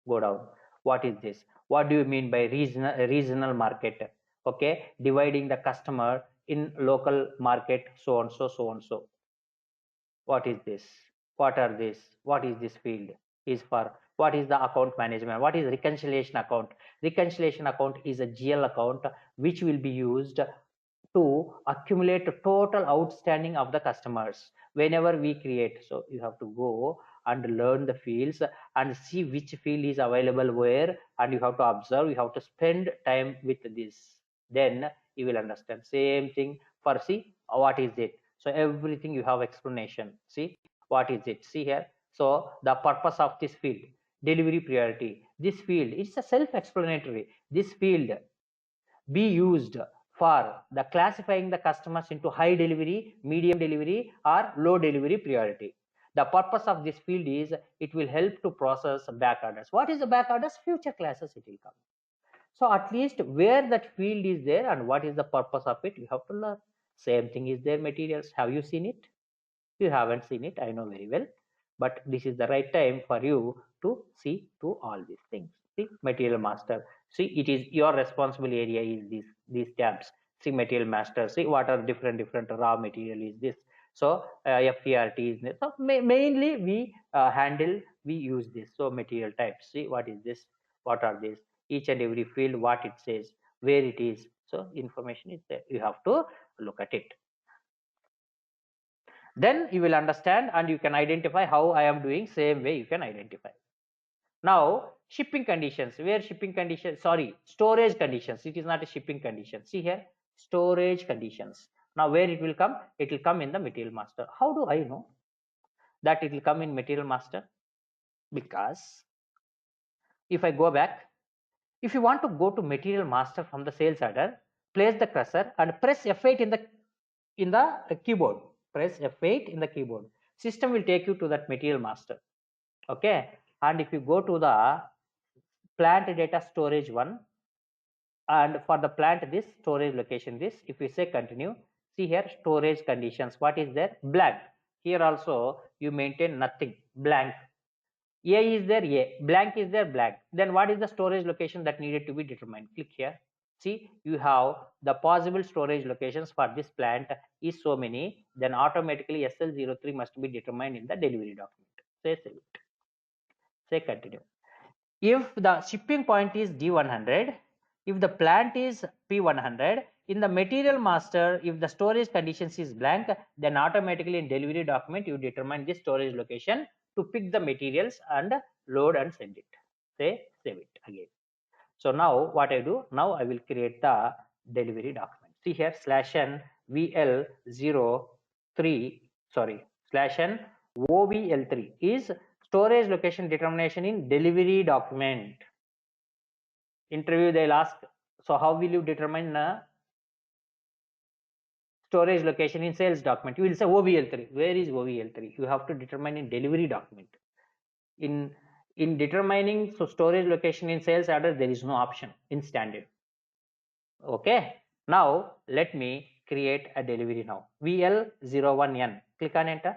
Go down. What is this? What do you mean by regional market? Okay, dividing the customer in local market, so and so, so and so. What is this? What are this? What is this field is for? What is the account management? What is reconciliation account? Reconciliation account is a GL account which will be used to accumulate total outstanding of the customers whenever we create. So you have to go and learn the fields and see which field is available where, and you have to observe, you have to spend time with this, then you will understand. Same thing for, see, what is it? So everything you have explanation. See, what is it? See here. So the purpose of this field, delivery priority, this field, it's a self-explanatory. This field be used for the classifying the customers into high delivery, medium delivery, or low delivery priority. The purpose of this field is it will help to process back orders. What is the back orders? Future classes it will come. So at least where that field is there and what is the purpose of it, you have to learn. Same thing is there materials. Have you seen it? You haven't seen it, I know very well, but this is the right time for you to see to all these things. See, material master. See, it is your responsible area is these tabs. See, material master. See, what are different raw material is this. So FPRT is this. So mainly we use this. So material types. See, what is this? What are these? Each and every field, what it says, where it is. So information is there. You have to look at it. Then you will understand and you can identify how I am doing. Same way you can identify. Now shipping conditions, where shipping conditions, sorry, storage conditions. It is not a shipping condition. See here, storage conditions. Now where it will come? It will come in the material master. How do I know that it will come in material master? Because if I go back, if you want to go to material master from the sales order, place the cursor and press F8 in the keyboard. Press F8 in the keyboard. System will take you to that material master. Okay, and if you go to the plant data storage one, and for the plant this, storage location this, if we say continue, see here storage conditions, what is there? Blank. Here also you maintain nothing, blank. A is there, A, blank is there, blank. Then what is the storage location that needed to be determined? Click here. See, you have the possible storage locations for this plant is so many, then automatically SL03 must be determined in the delivery document. Say save it. Say continue. If the shipping point is D100, if the plant is P100, in the material master, if the storage conditions is blank, then automatically in delivery document, you determine the storage location to pick the materials and load and send it. Say save it again. So now what I do, now I will create the delivery document. See here /n VL03, sorry, /n OVL3 is storage location determination in delivery document. Interview they'll ask, so how will you determine storage location in sales document? You will say OVL3. Where is OVL3? You have to determine in delivery document. In determining so storage location in sales order, there is no option in standard. Okay, now let me create a delivery now. VL01N, click on enter.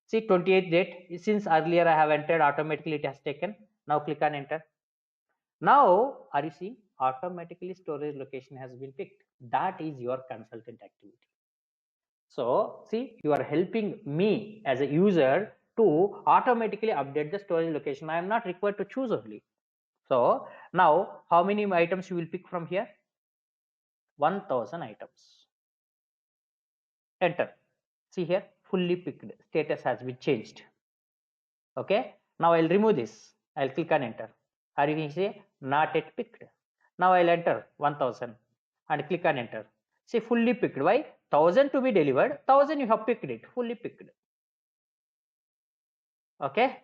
See 28th date, since earlier I have entered, automatically it has taken. Now click on enter. Now are you seeing automatically storage location has been picked? That is your consultant activity. So see, you are helping me as a user to automatically update the storage location. I am not required to choose only. So now how many items you will pick from here? 1000 items. Enter. See here, fully picked. Status has been changed. Okay. Now I'll remove this. I'll click on enter. Are you going to say not yet picked? Now I'll enter 1000 and click on enter. See fully picked. Why? 1000 to be delivered. 1000 you have picked it. Fully picked. Okay.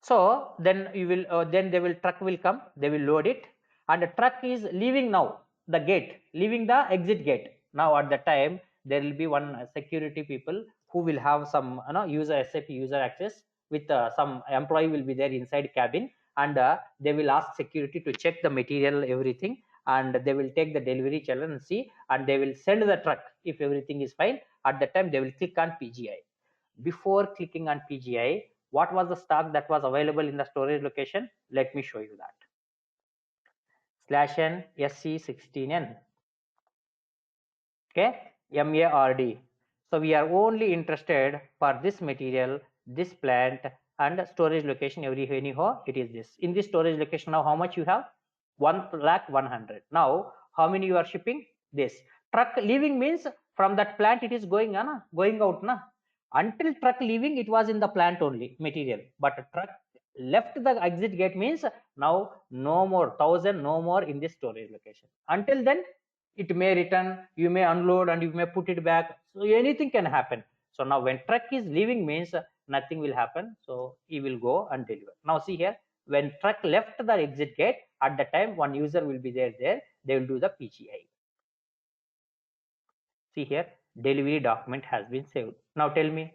So then you will then they will truck will come. They will load it, and the truck is leaving now the gate, leaving the exit gate. Now at the time there will be one security people who will have some user SAP user access with some employee will be there inside cabin, and they will ask security to check the material, everything, and they will take the delivery challenge and see, and they will send the truck if everything is fine. At that time they will click on PGI. Before clicking on PGI, what was the stock that was available in the storage location? Let me show you that. /n SC16N, okay, MARD. So we are only interested for this material, this plant, and storage location. Anyhow it is this. In this storage location, now how much you have? 1,100,000. Now how many you are shipping? This truck leaving means from that plant it is going on, going out na. Until truck leaving, it was in the plant only material, but truck left the exit gate means now no more 1,000, no more in this storage location. Until then it may return, you may unload and you may put it back, so anything can happen. So now when truck is leaving means nothing will happen, so he will go and deliver. Now see here, when truck left the exit gate, at the time one user will be there, they will do the PGI. See here, delivery document has been saved. Now tell me,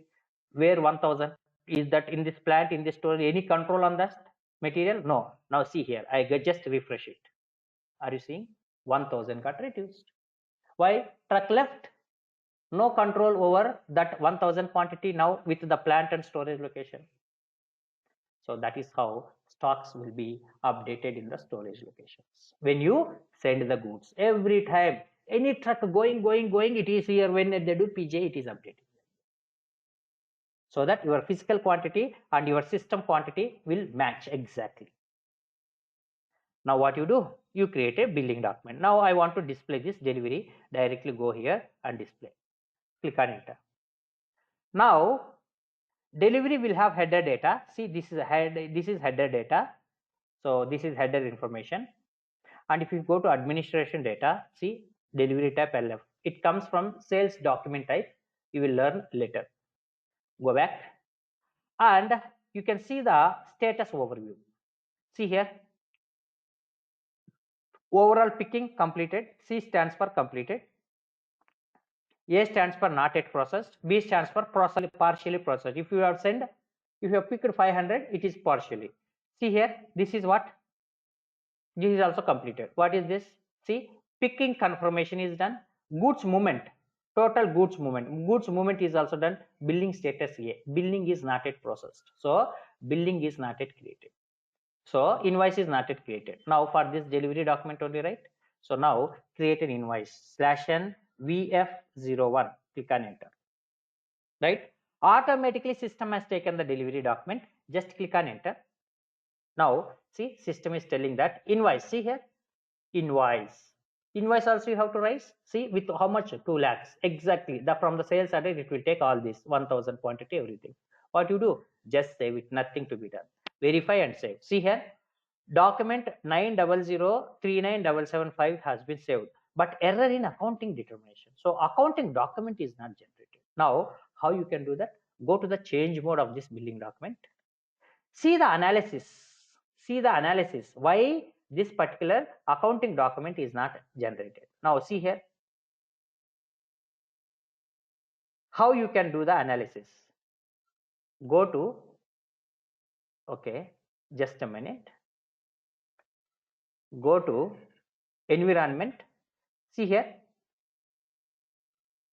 where 1,000? Is that in this plant, in this store, any control on that material? No. Now see here, I just refresh it. Are you seeing? 1,000 got reduced. Why? Truck left. No control over that 1,000 quantity now with the plant and storage location. So that is how stocks will be updated in the storage locations. When you send the goods, every time any truck going, it is here. When they do PJ, it is updated. So that your physical quantity and your system quantity will match exactly. Now what you do? You create a billing document. Now I want to display this delivery. Directly go here and display. Click on enter. Now delivery will have header data. See, this is a head. This is header data. So this is header information. And if you go to administration data, see delivery type LF. It comes from sales document type. You will learn later. Go back and you can see the status overview. See here, overall picking completed. C stands for completed. A stands for not yet processed. B stands for partially processed. If you have sent, if you have picked 500, it is partially. See here, this is what? This is also completed. What is this? See, picking confirmation is done. Goods movement, total goods movement. Goods movement is also done. Billing status A. Billing is not yet processed. So billing is not yet created. So invoice is not yet created. Now for this delivery document only, right? So now create an invoice /n VF01. Click on enter. Right? Automatically system has taken the delivery document. Just click on enter. Now see, system is telling that invoice. See here, invoice. Invoice also you have to raise. See with how much? 2 lakhs. Exactly. From the sales address it will take all this 1,000 quantity, everything. What you do? Just save it. Nothing to be done. Verify and save. See here, document 9003975 has been saved, but error in accounting determination. So accounting document is not generated. Now how you can do that? Go to the change mode of this billing document. See the analysis. See the analysis. Why this particular accounting document is not generated. Now see here how you can do the analysis. Go to, okay, just a minute. Go to environment. See here,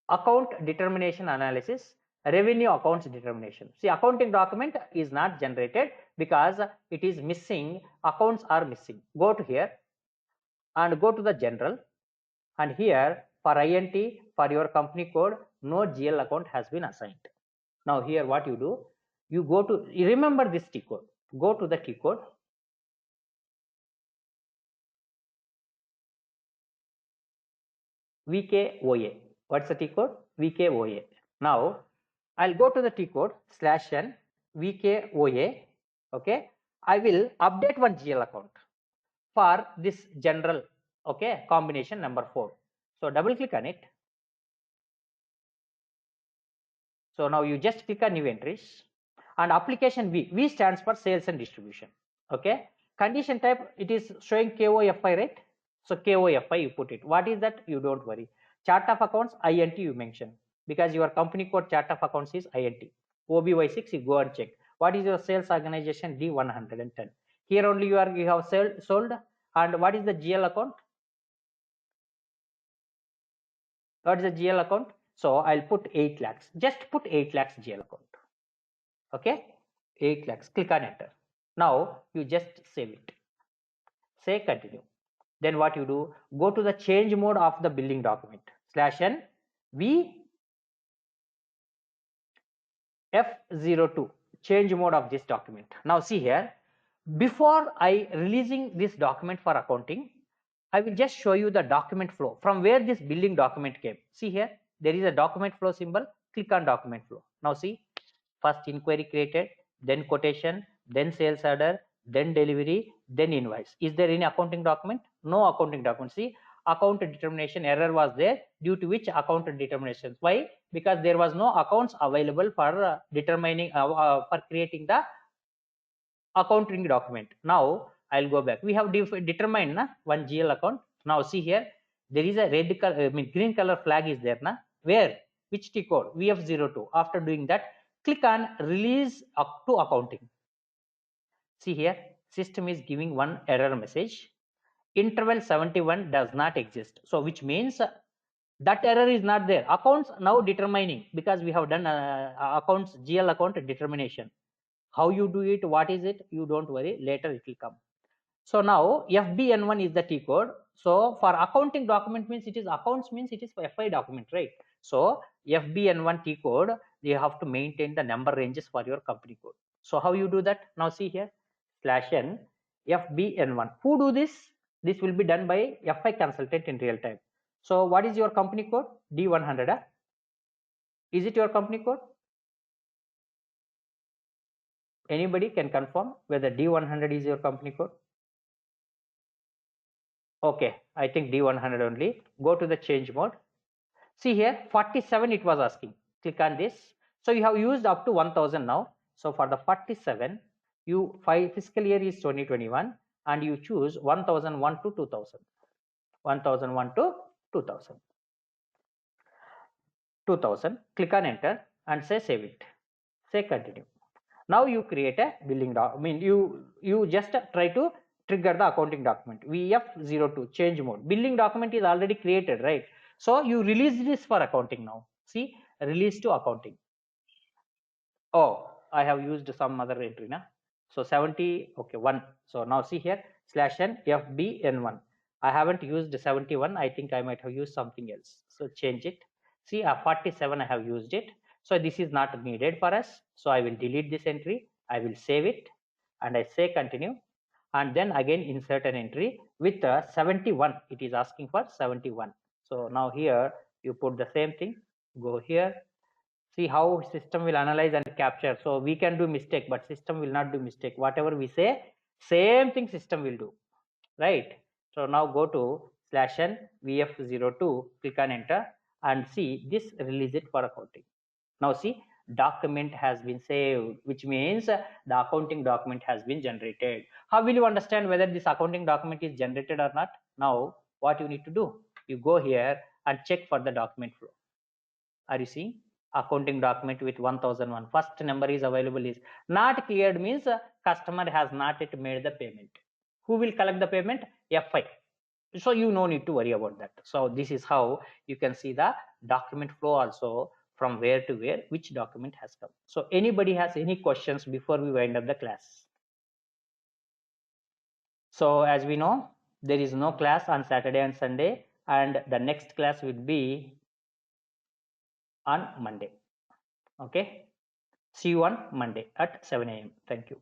account determination analysis, revenue accounts determination. See, accounting document is not generated because it is missing, accounts are missing. Go to here and go to the general, and here for INT, for your company code, no GL account has been assigned. Now here what you do? You go to, remember this T code. Go to the T code. VKOA. What's the T code? VKOA. Now I'll go to the T code /n VKOA. Okay, I will update one GL account for this general, okay, combination number 4. So double click on it. So now you just click on new entries and application V. V stands for sales and distribution. Okay, condition type, it is showing KOFI, right? So KOFI you put it. What is that? You don't worry. Chart of accounts INT you mention because your company code chart of accounts is INT. OBY6 you go and check. What is your sales organization? D110. Here only you have sold. And what is the GL account? What is the GL account? So I'll put 8 lakhs. Just put 8 lakhs GL account. Okay, 8 lakhs. Click on enter. Now you just save it. Say continue. Then what you do? Go to the change mode of the billing document. /n V F02. Change mode of this document. Now see here. Before I releasing this document for accounting, I will just show you the document flow from where this billing document came. See here, there is a document flow symbol. Click on document flow. Now see, first inquiry created, then quotation, then sales order, then delivery, then invoice. Is there any accounting document? No accounting document. See, account determination error was there, due to which account determination. Why? Because there was no accounts available for determining for creating the accounting document. Now I'll go back. We have determined one GL account. Now see here, there is a red color, green color flag is there. Where? Which T code? VF02. After doing that, click on release up to accounting. See here, system is giving one error message. Interval 71 does not exist. So which means that error is not there. Accounts now determining, because we have done accounts GL account determination. How you do it, what is it, you don't worry, later it will come. So now FBN1 is the T code. So for accounting document means it is accounts, means it is FI document, right? So FBN1 T code, you have to maintain the number ranges for your company code. So how you do that? Now see here, /n FBN1. Who do this? This will be done by FI consultant in real time. So what is your company code? D100. Is it your company code? Anybody can confirm whether D100 is your company code? Okay, I think D100 only. Go to the change mode. See here, 47 it was asking. Click on this. So you have used up to 1000 now. So for the 47, you fiscal year is 2021 and you choose 1001 to 2000. 1001 to 2000. 2000. Click on enter and say save it. Say continue. Now you create a billing document. You just try to trigger the accounting document. VF02 change mode. Billing document is already created, right? So you release this for accounting now. See, release to accounting. Oh, I have used some other entry now. So 70, okay, 1. So now see here, /n FBN1. I haven't used 71. I think I might have used something else. So change it. See, 47 I have used it. So this is not needed for us. So I will delete this entry. I will save it and I say continue. And then again insert an entry with 71. It is asking for 71. So now here you put the same thing. Go here. See how system will analyze and capture. So we can do mistake, but system will not do mistake. Whatever we say, same thing system will do, right? So now go to /n VF02, click on enter and see this, release it for accounting. Now see, document has been saved, which means the accounting document has been generated. How will you understand whether this accounting document is generated or not? Now what you need to do, you go here and check for the document flow. Are you seeing? Accounting document with 1001, first number is available, is not cleared, means customer has not yet made the payment. Who will collect the payment? FI. So you no need to worry about that. So this is how you can see the document flow also, from where to where which document has come. So anybody has any questions before we wind up the class? So as we know, there is no class on Saturday and Sunday, and the next class will be on Monday. Okay, see you on Monday at 7 a.m. Thank you.